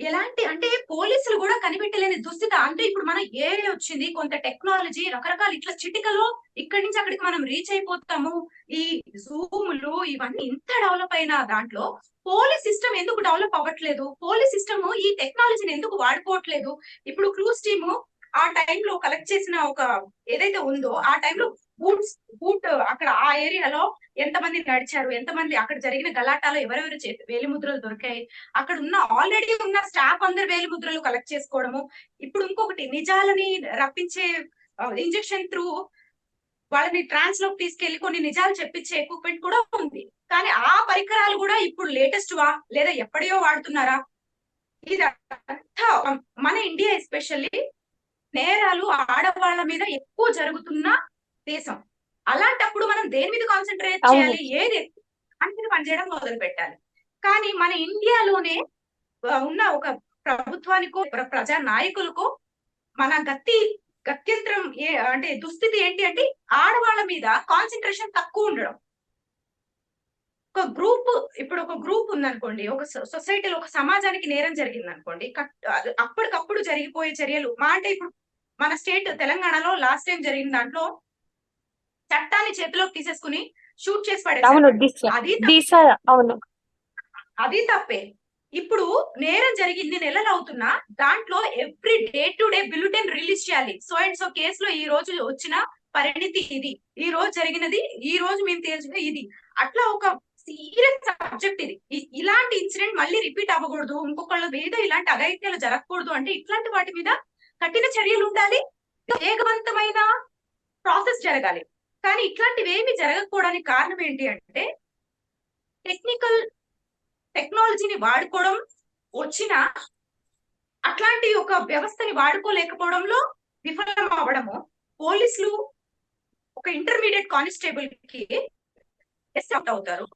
Speaker 2: ఎలాంటి అంటే పోలీసులు కూడా కనిపెట్టలేని దుస్థితి. అంటే ఇప్పుడు మనం ఏఐ వచ్చింది, కొంత టెక్నాలజీ, రకరకాల ఇట్లా చిటికలో ఇక్కడి నుంచి అక్కడికి మనం రీచ్ అయిపోతాము. ఈ జూములు ఇవన్నీ ఇంత డెవలప్ అయిన దాంట్లో పోలీస్ సిస్టమ్ ఎందుకు డెవలప్ అవ్వట్లేదు? పోలీస్ సిస్టమ్ ఈ టెక్నాలజీని ఎందుకు వాడుకోవట్లేదు? ఇప్పుడు క్లూస్ టీము ఆ టైంలో కలెక్ట్ చేసిన ఒక ఏదైతే ఉందో ఆ టైంలో బూట్ అక్కడ ఆ ఏరియాలో ఎంతమంది నడిచారు, ఎంతమంది అక్కడ జరిగిన గలాటాలో ఎవరెవరు వేలిముద్రలు దొరికాయి, అక్కడ ఉన్న ఆల్రెడీ ఉన్న స్టాఫ్ అందరు వేలిముద్రలు కలెక్ట్ చేసుకోవడము. ఇప్పుడు ఇంకొకటి నిజాలని రప్పించే ఇంజెక్షన్ త్రూ వాళ్ళని ట్రాన్స్ లోకి తీసుకెళ్లి కొన్ని నిజాలు చెప్పించే ఎక్విప్మెంట్ కూడా ఉంది. కానీ ఆ పరికరాలు కూడా ఇప్పుడు లేటెస్ట్ వా లేదా ఎప్పటియో వాడుతున్నారా? ఇదంతా మన ఇండియా ఎస్పెషల్లీ నేరాలు ఆడవాళ్ళ మీద ఎక్కువ జరుగుతున్న దేశం. అలాంటప్పుడు మనం దేని మీద కాన్సన్ట్రేట్ చేయాలి? ఏది అంటే పనిచేయడం మొదలు పెట్టాలి. కానీ మన ఇండియాలోనే ఉన్న ఒక ప్రభుత్వానికో ప్రజా నాయకులకో మన గత్యంతరం అంటే దుస్థితి ఏంటి అంటే ఆడవాళ్ళ మీద కాన్సన్ట్రేషన్ తక్కువ ఉండడం. ఇప్పుడు ఒక గ్రూప్ ఉందనుకోండి, ఒక సొసైటీలో ఒక సమాజానికి నేరం జరిగింది అనుకోండి, అప్పటికప్పుడు జరిగిపోయే చర్యలు మా అంటే ఇప్పుడు మన స్టేట్ తెలంగాణలో లాస్ట్ టైం జరిగిన దాంట్లో చట్టాన్ని చేతిలోకి తీసేసుకుని షూట్ చేసి పడేశారు
Speaker 1: అవును
Speaker 2: వాళ్ళు.
Speaker 1: దిశ
Speaker 2: అది
Speaker 1: దిశ అవును
Speaker 2: అది తప్పే. ఇప్పుడు నేరం జరిగి ఇన్ని నెలలు అవుతున్నా దాంట్లో every day to day bulletin release చేయాలి. సో అండ్ సో కేసులో ఈ రోజు వచ్చిన పరిణితి ఇది, ఈ రోజు జరిగినది, ఈ రోజు మేము తేల్చిన ఇది, అట్లా ఒక సీరియస్ సబ్జెక్ట్ ఇది. ఇలాంటి ఇన్సిడెంట్ మళ్ళీ రిపీట్ అవ్వకూడదు, ఇంకొకళ్ళ మీద ఇలాంటి అఘాయిత్యాలు జరగకూడదు అంటే ఇట్లాంటి వాటి మీద కఠిన చర్యలు ఉండాలి, వేగవంతమైన ప్రాసెస్ జరగాలి. కానీ ఇట్లాంటివి ఏమి జరగకపోవడానికి కారణం ఏంటి అంటే టెక్నాలజీని వాడుకోవడం వచ్చిన అట్లాంటి ఒక వ్యవస్థని వాడుకోలేకపోవడంలో విఫలం అవ్వడము. పోలీసులు ఒక ఇంటర్మీడియట్ కానిస్టేబుల్ కి అవుట్ అవుతారు,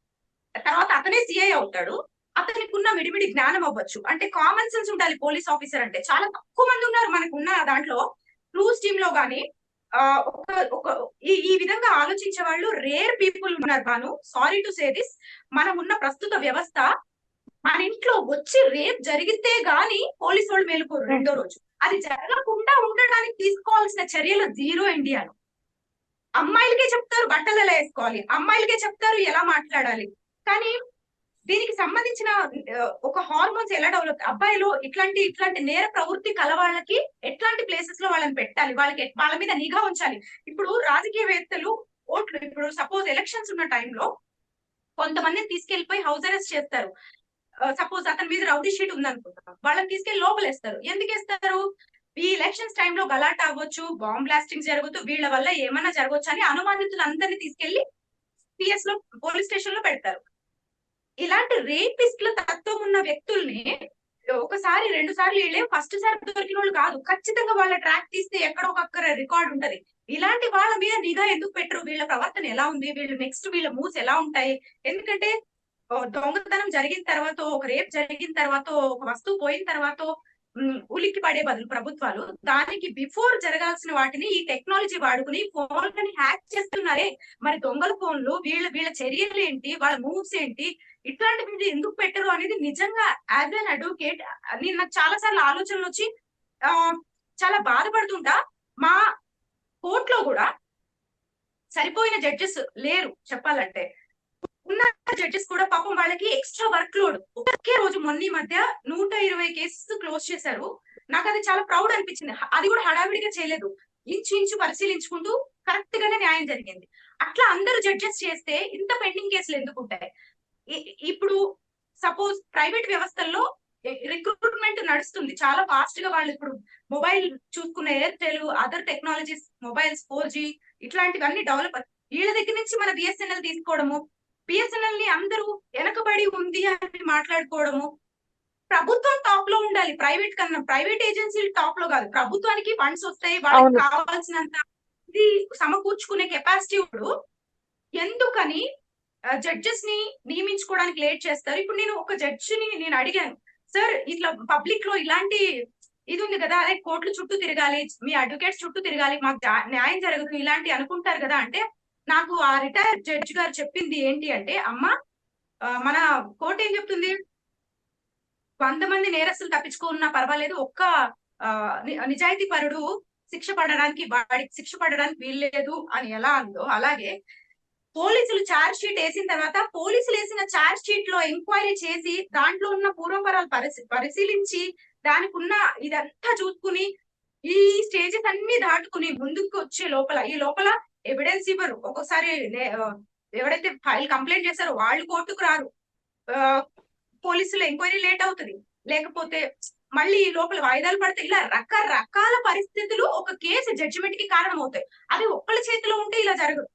Speaker 2: తర్వాత అతనే సిఐ అవుతాడు, అతనికి ఉన్న మిడిమిడి జ్ఞానం అవ్వచ్చు, అంటే కామన్ సెన్స్ ఉండాలి పోలీస్ ఆఫీసర్ అంటే. చాలా తక్కువ మంది ఉన్నారు మనకు ఉన్న దాంట్లో క్రూజ్ టీమ్ లో గానీ ఒక ఒక ఈ విధంగా ఆలోచించే వాళ్ళు రేర్ పీపుల్ ఉన్నారు. బాను సారీ టు సే దిస్, మనం ఉన్న ప్రస్తుత వ్యవస్థ మన ఇంట్లో వచ్చి రేప్ జరిగితే గాని పోలీసు వాళ్ళు మేలుకోరు రెండో రోజు. అది జరగకుండా ఉండడానికి తీసుకోవాల్సిన చర్యలు జీరో ఇండియాలో. అమ్మాయిలకే చెప్తారు బట్టలు ఎలా వేసుకోవాలి, అమ్మాయిలకే చెప్తారు ఎలా మాట్లాడాలి, కానీ దీనికి సంబంధించిన ఒక హార్మోన్స్ ఎలా డెవలప్, అబ్బాయిలు ఇట్లాంటి నేర ప్రవృత్తి కల వాళ్ళకి ఎట్లాంటి ప్లేసెస్ లో వాళ్ళని పెట్టాలి, వాళ్ళ మీద నిఘా ఉంచాలి. ఇప్పుడు రాజకీయవేత్తలు ఓట్లు, ఇప్పుడు సపోజ్ ఎలక్షన్స్ ఉన్న టైంలో కొంతమందిని తీసుకెళ్లిపోయి హౌస్ అరెస్ట్ చేస్తారు. సపోజ్ అతని మీద రౌడీ షీట్ ఉందనుకుంటాం, వాళ్ళని తీసుకెళ్లి లోపలేస్తారు. ఎందుకు వేస్తారు? ఈ ఎలక్షన్స్ టైంలో గలాట అవ్వచ్చు, బాంబ్ బ్లాస్టింగ్ జరగవచ్చు, వీళ్ళ వల్ల ఏమన్నా జరగవచ్చు అని అనుమానితులందరినీ తీసుకెళ్లి పిఎస్ లో పోలీస్ స్టేషన్ లో పెడతారు. ఇలాంటి రేపిస్ట్ల తత్వం ఉన్న వ్యక్తుల్ని ఒకసారి రెండు సార్లు వీళ్ళే ఫస్ట్ సారి దొరికిన వాళ్ళు కాదు, ఖచ్చితంగా వాళ్ళ ట్రాక్ తీస్తే ఎక్కడో ఒక్కర రికార్డ్ ఉంటది. ఇలాంటి వాళ్ళ మీద నిఘా ఎందుకు పెట్టరు? వీళ్ళ ప్రవర్తన ఎలా ఉంది, వీళ్ళు నెక్స్ట్ వీళ్ళ మూవ్స్ ఎలా ఉంటాయి? ఎందుకంటే దొంగతనం జరిగిన తర్వాత, ఒక రేప్ జరిగిన తర్వాత, ఒక వస్తువు పోయిన తర్వాత ఉలిక్కి పడే బదులు ప్రభుత్వాలు దానికి బిఫోర్ జరగాల్సిన వాటిని ఈ టెక్నాలజీ వాడుకుని ఫోన్లని హ్యాక్ చేస్తున్నారే. మరి దొంగల ఫోన్లు, వీళ్ళ చర్యలు ఏంటి, వాళ్ళ మూవ్స్ ఏంటి, ఇట్లాంటి మీద ఎందుకు పెట్టరు అనేది నిజంగా యాజ్ అన్ అడ్వకేట్ నేను నాకు చాలా సార్లు ఆలోచనలు వచ్చి చాలా బాధపడుతుంటా. మా కోర్టులో కూడా సరిపోయిన జడ్జెస్ లేరు చెప్పాలంటే. ఉన్న జడ్జెస్ కూడా పాపం వాళ్ళకి ఎక్స్ట్రా వర్క్ లోడ్. ఒకే రోజు మొన్న మధ్య 120 కేసెస్ క్లోజ్ చేశారు. నాకు అది చాలా ప్రౌడ్ అనిపించింది. అది కూడా హడావిడిగా చేయలేదు, ఇంచు పరిశీలించుకుంటూ కరెక్ట్ గానే న్యాయం జరిగింది. అట్లా అందరూ జడ్జెస్ చేస్తే ఇంత పెండింగ్ కేసులు ఎందుకు ఉంటాయి? ఇప్పుడు సపోజ్ ప్రైవేట్ వ్యవస్థల్లో రిక్రూట్మెంట్ నడుస్తుంది చాలా ఫాస్ట్ గా. వాళ్ళు ఇప్పుడు మొబైల్ చూసుకున్న Airtel, other technologies, mobiles 4G ఇట్లాంటివన్నీ డెవలప్. వీళ్ళ దగ్గర నుంచి మన బిఎస్ఎన్ఎల్ తీసుకోవడము, బిఎస్ఎన్ఎల్ ని అందరూ వెనకబడి ఉంది అని మాట్లాడుకోవడము. ప్రభుత్వం టాప్ లో ఉండాలి, ప్రైవేట్ కన్నా. ప్రైవేట్ ఏజెన్సీలు టాప్ లో కాదు. ప్రభుత్వానికి ఫండ్స్ వస్తాయి, వాళ్ళకి కావాల్సినంత ఇది సమకూర్చుకునే కెపాసిటీ. ఇప్పుడు ఎందుకని జడ్జెస్ ని నియమించుకోవడానికి లేట్ చేస్తారు? ఇప్పుడు నేను ఒక జడ్జిని నేను అడిగాను, సార్ ఇట్లా పబ్లిక్ లో ఇలాంటి ఇది ఉంది కదా, అదే కోర్టుల చుట్టూ తిరగాలి, మీ అడ్వకేట్స్ చుట్టూ తిరగాలి, మాకు న్యాయం జరగదు ఇలాంటి అనుకుంటారు కదా అంటే, నాకు ఆ రిటైర్డ్ జడ్జి గారు చెప్పింది ఏంటి అంటే, అమ్మ మన కోర్టు ఏం చెప్తుంది, 100 మంది నేరస్తులు తప్పించుకున్నా పర్వాలేదు, ఒక్క నిజాయితీ పరుడు వాడికి శిక్ష పడడానికి వీల్లేదు అని ఎలా అందో, అలాగే పోలీసులు ఛార్జ్ షీట్ వేసిన తర్వాత పోలీసులు వేసిన ఛార్జ్ షీట్ లో ఎంక్వైరీ చేసి దాంట్లో ఉన్న పూర్వపరాలు పరిశీలించి దానికి ఉన్న ఇదంతా చూసుకుని ఈ స్టేజెస్ అన్ని దాటుకుని ముందుకు వచ్చే లోపల ఈ లోపల ఎవిడెన్స్ ఇవ్వరు. ఒక్కొక్కసారి ఎవరైతే ఫైల్ కంప్లైంట్ చేశారో వాళ్ళు కోర్టుకు రారు, పోలీసులు ఎంక్వైరీ లేట్ అవుతుంది, లేకపోతే మళ్ళీ ఈ లోపల వాయిదాలు పడతాయి. ఇలా రకరకాల పరిస్థితులు ఒక కేసు జడ్జిమెంట్ కి కారణం అవుతాయి. అది ఒక్కళ్ళ చేతిలో ఉంటే ఇలా జరగదు.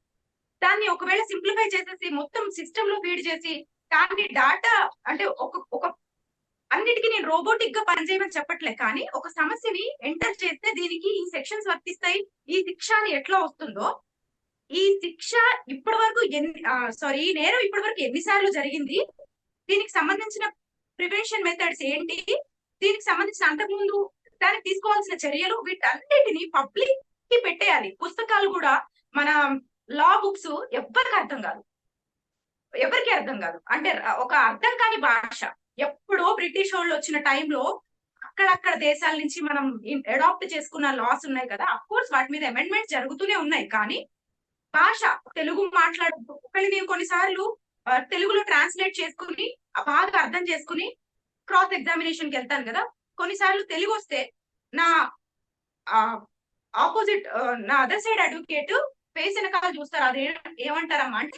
Speaker 2: దాన్ని ఒకవేళ సింప్లిఫై చేసేసి మొత్తం సిస్టమ్ లో ఫీడ్ చేసి దాన్ని డాటా అంటే ఒక అన్నిటికీ నేను రోబోటిక్ గా పనిచేయమని చెప్పట్లే, కానీ ఒక సమస్యని ఎంటర్ చేస్తే దీనికి ఈ సెక్షన్స్ వర్తిస్తాయి, ఈ శిక్ష అని ఎట్లా వస్తుందో, ఈ శిక్ష ఇప్పటి వరకు ఈ నేరం ఇప్పటి వరకు ఎన్నిసార్లు జరిగింది, దీనికి సంబంధించిన ప్రివెన్షన్ మెథడ్స్ ఏంటి, దీనికి సంబంధించిన అంతకుముందు దానికి తీసుకోవాల్సిన చర్యలు, వీటన్నిటిని పబ్లిక్ కి పెట్టేయాలి. పుస్తకాలు కూడా మన లా బుక్స్ ఎవరికి అర్థం కాదు అంటే ఒక అర్థం కాని భాష. ఎప్పుడో బ్రిటిష్ వాళ్ళు వచ్చిన టైంలో అక్కడక్కడ దేశాల నుంచి మనం అడాప్ట్ చేసుకున్న లాస్ ఉన్నాయి కదా, అఫ్ కోర్స్ వాటి మీద అమెండ్మెంట్స్ జరుగుతూనే ఉన్నాయి. కానీ భాష తెలుగు మాట్లాడద్దు ఒకళ్ళు నేను కొన్నిసార్లు తెలుగులో ట్రాన్స్లేట్ చేసుకుని బాగా అర్థం చేసుకుని క్రాస్ ఎగ్జామినేషన్ కి వెళ్తాను కదా, కొన్నిసార్లు తెలుగు వస్తే నా ఆపోజిట్ నా అదర్ సైడ్ అడ్వకేట్ ఫేస్ వెనకాల చూస్తారు, అది ఏమంటారమ్మా అంటే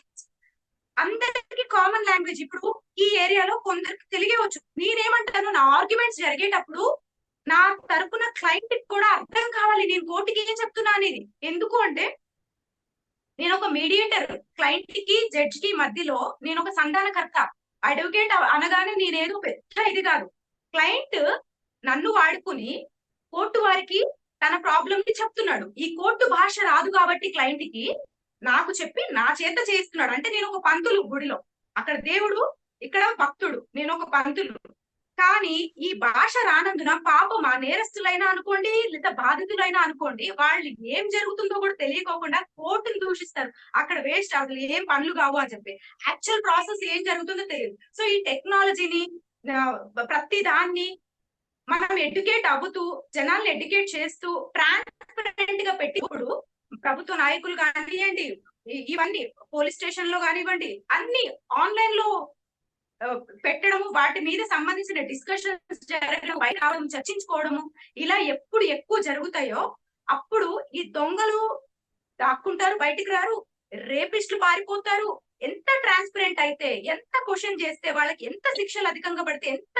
Speaker 2: అందరికి కామన్ లాంగ్వేజ్. ఇప్పుడు ఈ ఏరియాలో కొందరికి తెలుగే వచ్చు. నేనేమంటాను, నా ఆర్గ్యుమెంట్స్ జరిగేటప్పుడు నా తరపున క్లయింట్ కూడా అర్థం కావాలి నేను కోర్టుకి ఏం చెప్తున్నా అనేది. ఎందుకు అంటే నేను ఒక మీడియేటర్, క్లయింట్ కి జడ్జ్ కి మధ్యలో నేను ఒక సంధానకర్త. అడ్వకేట్ అనగానే నేనేదో పెద్ద ఇది కాదు. క్లయింట్ నన్ను వాడుకుని కోర్టు వారికి తన ప్రాబ్లం ని చెప్తున్నాడు. ఈ కోర్టు భాష రాదు కాబట్టి క్లయింట్ కి నాకు చెప్పి నా చేత చేస్తున్నాడు. అంటే నేను ఒక పంతులు గుడిలో, అక్కడ దేవుడు, ఇక్కడ భక్తుడు, నేను ఒక పంతులు. కానీ ఈ భాష రానందున పాపం ఆ నేరస్తులైనా అనుకోండి లేదా బాధితులైనా అనుకోండి, వాళ్ళు ఏం జరుగుతుందో కూడా తెలియకోకుండా కోర్టును దూషిస్తారు. అక్కడ వేస్ట్, అసలు ఏం పనులు కావు అని చెప్పి యాక్చువల్ ప్రాసెస్ ఏం జరుగుతుందో తెలియదు. సో ఈ టెక్నాలజీని ప్రతి దాన్ని మనం ఎడ్యుకేట్ అవ్వుతూ జనాల్ని ఎడ్యుకేట్ చేస్తూ ట్రాన్స్పరెంట్ గా పెట్టినప్పుడు ప్రభుత్వ నాయకులు కానివ్వండి, ఇవన్నీ పోలీస్ స్టేషన్ లో కానివ్వండి, అన్ని ఆన్లైన్ లో పెట్టడము, వాటి మీద సంబంధించిన డిస్కషన్స్ జరగడం, బయట రావడం, చర్చించుకోవడము, ఇలా ఎప్పుడు ఎక్కువ జరుగుతాయో అప్పుడు ఈ దొంగలు దాక్కుంటారు, బయటికి రారు, రేపిస్టులు పారిపోతారు. ఎంత ట్రాన్స్పరెంట్ అయితే, ఎంత క్వశ్చన్ చేస్తే, వాళ్ళకి ఎంత శిక్షలు అధికంగా పడితే, ఎంత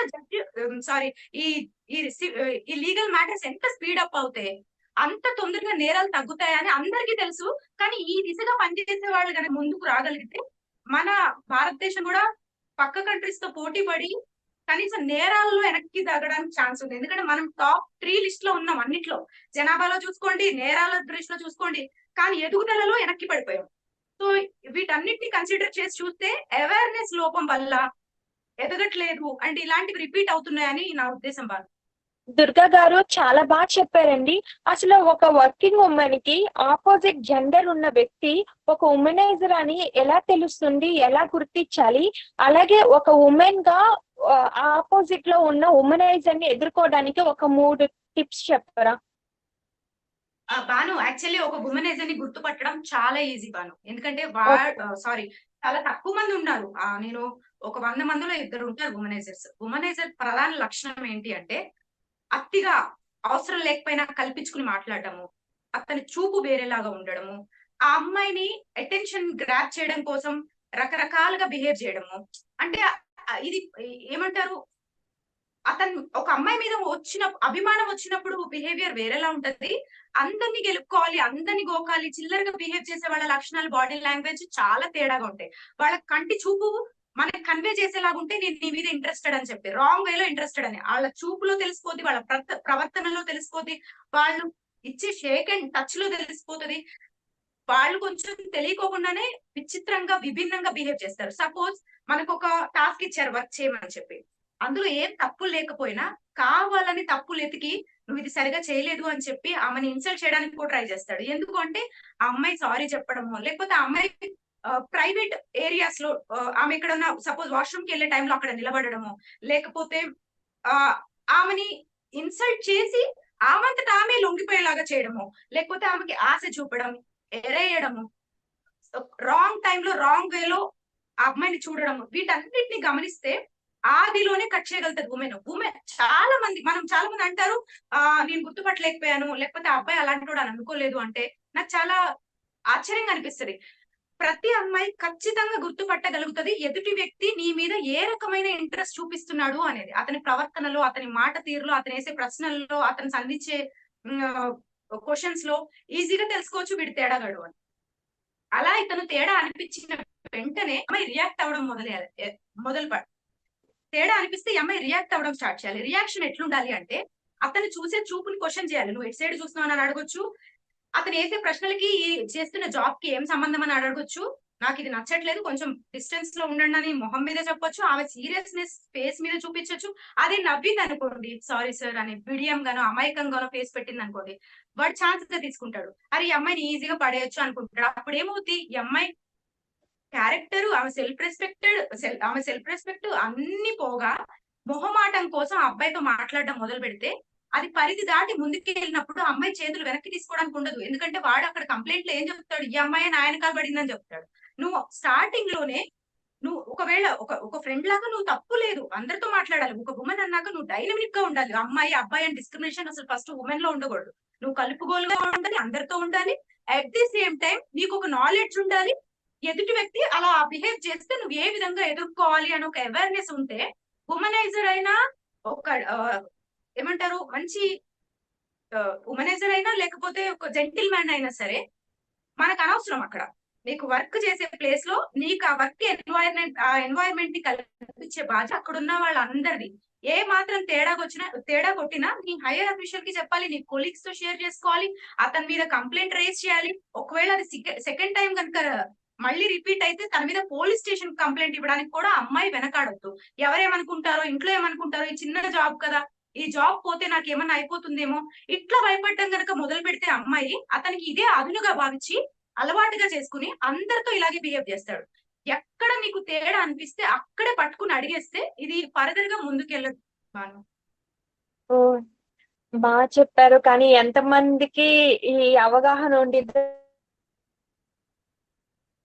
Speaker 2: సారీ ఈ లీగల్ మ్యాటర్స్ ఎంత స్పీడ్ అప్ అవుతాయి, అంత తొందరగా నేరాలు తగ్గుతాయని అందరికీ తెలుసు. కానీ ఈ దిశగా పనిచేసే వాళ్ళు కనుక ముందుకు రాగలిగితే మన భారతదేశం కూడా పక్క కంట్రీస్ తో పోటీ పడి కనీసం నేరాల్లో వెనక్కి తగ్గడానికి ఛాన్స్ ఉంది. ఎందుకంటే మనం టాప్ 3 లిస్ట్ లో ఉన్నాం అన్నిట్లో, జనాభాలో చూసుకోండి, నేరాల దృష్టిలో చూసుకోండి, కానీ ఎదుగుదలలో వెనక్కి పడిపోయాం. సో వీటన్నిటిని కన్సిడర్ చేసి చూస్తే అవేర్నెస్ లోపం వల్ల ఎదగట్లేదు అంటే ఇలాంటివి రిపీట్ అవుతున్నాయని నా ఉద్దేశం. బాగా
Speaker 1: దుర్గా గారు చాలా బాగా చెప్పారండి. అసలు ఒక వర్కింగ్ ఉమెన్ కి ఆపోజిట్ జెండర్ ఉన్న వ్యక్తి ఒక ఉమెనైజర్ అని ఎలా తెలుస్తుంది, ఎలా గుర్తించాలి, అలాగే ఒక ఉమెన్ గా ఆపోజిట్ లో ఉన్న ఉమెనైజర్ ని ఎదుర్కోవడానికి ఒక 3 టిప్స్ చెప్పరా?
Speaker 2: బాను, యాక్చువల్లీ ఒక ఉమెనైజర్ ని గుర్తుపట్టడం చాలా ఈజీ బాను. ఎందుకంటే సారీ, చాలా తక్కువ మంది ఉన్నారు. నేను ఒక 100 మందిలో 2 ఉంటారు ఉమెనైజర్స్. ఉమెనైజర్ ప్రధాన లక్షణం ఏంటి అంటే అతిగా అవసరం లేకపోయినా కల్పించుకుని మాట్లాడటము, అతని చూపు వేరేలాగా ఉండడము, ఆ అమ్మాయిని అటెన్షన్ గ్రాప్ చేయడం కోసం రకరకాలుగా బిహేవ్ చేయడము. అంటే ఇది ఏమంటారు, అతను ఒక అమ్మాయి మీద వచ్చిన అభిమానం వచ్చినప్పుడు బిహేవియర్ వేరేలా ఉంటది. అందరినీ గెలుపుకోవాలి, అందరినీ గోకాలి, చిల్లరగా బిహేవ్ చేసే వాళ్ళ లక్షణాలు, బాడీ లాంగ్వేజ్ చాలా తేడాగా ఉంటాయి. వాళ్ళ కంటి చూపు మనకి కన్వే చేసేలాగా ఉంటే నేను నీ మీద ఇంట్రెస్టెడ్ అని చెప్పి, రాంగ్ వేలో ఇంట్రెస్టెడ్ అని వాళ్ళ చూపులో తెలిసిపోద్ది, వాళ్ళ ప్రవర్తనలో తెలిసిపోద్ది, వాళ్ళు ఇచ్చే షేక్ అండ్ టచ్ లో తెలిసిపోతుంది. వాళ్ళు కొంచెం తెలియకోకుండానే విచిత్రంగా విభిన్నంగా బిహేవ్ చేస్తారు. సపోజ్ మనకు ఒక టాస్క్ ఇచ్చారు వర్క్ చేయమని చెప్పి, అందులో ఏం తప్పు లేకపోయినా కావాలని తప్పులు ఎతికి నువ్వు ఇది సరిగా చేయలేదు అని చెప్పి ఆమెను ఇన్సల్ట్ చేయడానికి కూడా ట్రై చేస్తాడు. ఎందుకు అంటే ఆ అమ్మాయి సారీ చెప్పడము, లేకపోతే ఆ అమ్మాయి ప్రైవేట్ ఏరియాస్ లో ఆమె ఎక్కడన్నా సపోజ్ వాష్రూమ్ కి వెళ్ళే టైంలో అక్కడ నిలబడము, లేకపోతే ఆమెని ఇన్సల్ట్ చేసి ఆమంతట ఆమె లొంగిపోయేలాగా చేయడము, లేకపోతే ఆమెకి ఆశ చూపడం, ఎరేయడము, రాంగ్ టైంలో రాంగ్ వేలో ఆ అమ్మాయిని చూడడము, వీటన్నిటిని గమనిస్తే ఆదిలోనే కట్ చేయగలుగుతారు ఉమెన్. చాలా మంది అంటారు నేను గుర్తుపట్టలేకపోయాను, లేకపోతే ఆ అబ్బాయి అలాంటి వాడు అని అనుకోలేదు అంటే నాకు చాలా ఆశ్చర్యంగా అనిపిస్తుంది. ప్రతి అమ్మాయి ఖచ్చితంగా గుర్తుపట్టగలుగుతుంది ఎదుటి వ్యక్తి నీ మీద ఏ రకమైన ఇంట్రెస్ట్ చూపిస్తున్నాడు అనేది. అతని ప్రవర్తనలో, అతని మాట తీరులో, అతను వేసే ప్రశ్నల్లో, అతను సంధించే క్వశ్చన్స్ లో ఈజీగా తెలుసుకోవచ్చు వీడి తేడాగాడు అని. అలా ఇతను తేడా అనిపించిన వెంటనే అమ్మాయి రియాక్ట్ అవ్వడం మొదలు తేడా అనిపిస్తే ఈ అమ్మాయి రియాక్ట్ అవ్వడం స్టార్ట్ చేయాలి. రియాక్షన్ ఎట్లుండాలి అంటే అతను చూసే చూపుని క్వశ్చన్ చేయాలి. నువ్వు ఎటు సైడ్ చూస్తున్నావు అని అడగొచ్చు, అతను వేసే ప్రశ్నలకి చేస్తున్న జాబ్ కి ఏం సంబంధం అని అడగొచ్చు, నాకు ఇది నచ్చట్లేదు కొంచెం డిస్టెన్స్ లో ఉండండి అని మొహం మీద చెప్పొచ్చు, ఆమె సీరియస్నెస్ ఫేస్ మీద చూపించొచ్చు. అదే నవ్వింది అనుకోండి, సారీ సార్ అని బిడియం గానో అమాయకంగానో ఫేస్ పెట్టింది అనుకోండి, వాడు ఛాన్స్ గా తీసుకుంటాడు, అరే ఈ అమ్మాయిని ఈజీగా పడేయొచ్చు అనుకుంటాడు. అప్పుడు ఏమవుతుంది, ఈ అమ్మాయి క్యారెక్టర్, ఆమె సెల్ఫ్ రెస్పెక్ట్ అన్ని పోగా మొహమాటం కోసం ఆ అబ్బాయితో మాట్లాడడం మొదలు పెడితే అది పరిధి దాటి ముందుకు వెళ్ళినప్పుడు అమ్మాయి చేతులు వెనక్కి తీసుకోవడానికి ఉండదు. ఎందుకంటే వాడు అక్కడ కంప్లైంట్ లో ఏం చెప్తాడు, ఈ అమ్మాయి నా వెనకాల పడిందని చెప్తాడు. నువ్వు స్టార్టింగ్ లోనే నువ్వు ఒకవేళ ఒక ఫ్రెండ్ లాగా నువ్వు తప్పు లేదు, అందరితో మాట్లాడాలి. ఒక ఉమెన్ అన్నాక నువ్వు డైనమిక్ గా ఉండాలి. అమ్మాయి అబ్బాయి అని డిస్క్రిమినేషన్ అసలు ఫస్ట్ ఉమెన్ లో ఉండకూడదు. నువ్వు కలుపుగోలుగా ఉండాలి, అందరితో ఉండాలి. అట్ ది సేమ్ టైం నీకు ఒక నాలెడ్జ్ ఉండాలి. ఎదుటి వ్యక్తి అలా బిహేవ్ చేస్తే నువ్వు ఏ విధంగా ఎదుర్కోవాలి అని ఒక అవేర్నెస్ ఉంటే, ఉమనైజర్ అయినా ఒక ఏమంటారు మంచి ఉమనైజర్ అయినా లేకపోతే ఒక జెంటిల్ మ్యాన్ అయినా సరే మనకు అనవసరం. అక్కడ నీకు వర్క్ చేసే ప్లేస్ లో నీకు ఆ వర్క్ ఎన్వైరన్మెంట్ ని కల్పించే బాధ్యత అక్కడ ఉన్న వాళ్ళందరిది. ఏ మాత్రం తేడా కొట్టినా నీ హైయర్ అఫీషియల్ కి చెప్పాలి, నీ కొలీగ్స్ తో షేర్ చేసుకోవాలి, అతని మీద కంప్లైంట్ రేజ్ చేయాలి. ఒకవేళ అది సెకండ్ టైం కనుక మళ్ళీ రిపీట్ అయితే తన మీద పోలీస్ స్టేషన్ కంప్లైంట్ ఇవ్వడానికి కూడా అమ్మాయి వెనకాడొద్దు. ఎవరేమనుకుంటారో, ఇంట్లో ఏమనుకుంటారో, ఈ చిన్న జాబ్ కదా, ఈ జాబ్ పోతే నాకు ఏమన్నా అయిపోతుందేమో, ఇట్లా భయపడడం కనుక మొదలు పెడితే అమ్మాయి అతనికి ఇదే అదునుగా భావించి అలవాటుగా చేసుకుని అందరితో ఇలాగే బిహేవ్ చేస్తాడు. ఎక్కడ నీకు తేడా అనిపిస్తే అక్కడే పట్టుకుని అడిగేస్తే ఇది ఫర్దర్ గా ముందుకెళ్ళదు.
Speaker 1: ఓ, బాగా చెప్పారు. కానీ ఎంతమందికి ఈ అవగాహన ఉండిద్దో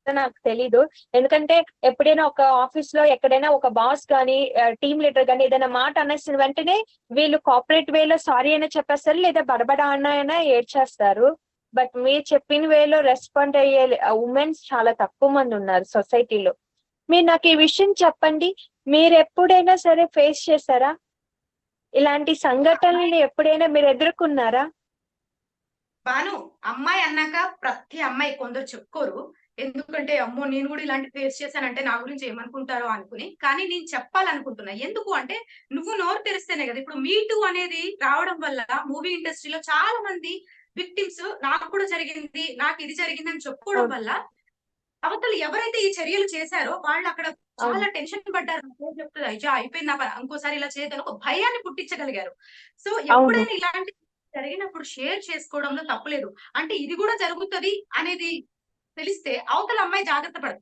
Speaker 1: నాకు తెలీదు. ఎందుకంటే ఎప్పుడైనా ఒక ఆఫీస్ లో ఎక్కడైనా ఒక బాస్ కానీ టీమ్ లీడర్ కానీ ఏదైనా మాట అనేసిన వెంటనే వీళ్ళు కోఆపరేట్ వేలో సారీ అయినా చెప్పేస్తారు, లేదా బడబడా అయినా ఏడ్చేస్తారు. బట్ మీరు చెప్పిన వేలో రెస్పాండ్ అయ్యే ఉమెన్స్ చాలా తక్కువ మంది ఉన్నారు సొసైటీలో. మీరు నాకు ఈ విషయం చెప్పండి, మీరు ఎప్పుడైనా సరే ఫేస్ చేశారా ఇలాంటి సంఘటనలు? ఎప్పుడైనా మీరు ఎదుర్కొన్నారా?
Speaker 2: బాను, అమ్మాయి అన్నాక ప్రతి అమ్మాయి కొందరు చెప్పుకోరు. ఎందుకంటే అమ్మో నేను కూడా ఇలాంటి ఫేస్ చేశానంటే నా గురించి ఏమనుకుంటారో అనుకుని. కానీ నేను చెప్పాలనుకుంటున్నా. ఎందుకు అంటే నువ్వు నోరు తెరిస్తేనే కదా. ఇప్పుడు మీ టూ అనేది రావడం వల్ల మూవీ ఇండస్ట్రీలో చాలా మంది విక్టిమ్స్ నాకు కూడా జరిగింది, నాకు ఇది జరిగింది అని చెప్పుకోవడం
Speaker 1: అవును,
Speaker 2: వల్ల అవతలు ఎవరైతే ఈ చర్యలు చేశారో వాళ్ళు అక్కడ
Speaker 1: అవును,
Speaker 2: చాలా టెన్షన్ పడ్డారు. చెప్తుంది అయ్యో అయిపోయింది నా ఇంకోసారి ఇలా చేయదని ఒక భయాన్ని పుట్టించగలిగారు. సో
Speaker 1: అవును.
Speaker 2: ఎప్పుడైనా ఇలాంటి జరిగినప్పుడు షేర్ చేసుకోవడంలో తప్పులేదు. అంటే ఇది కూడా జరుగుతుంది అనేది తెలిస్తే అవతల అమ్మాయి జాగ్రత్త పడదు.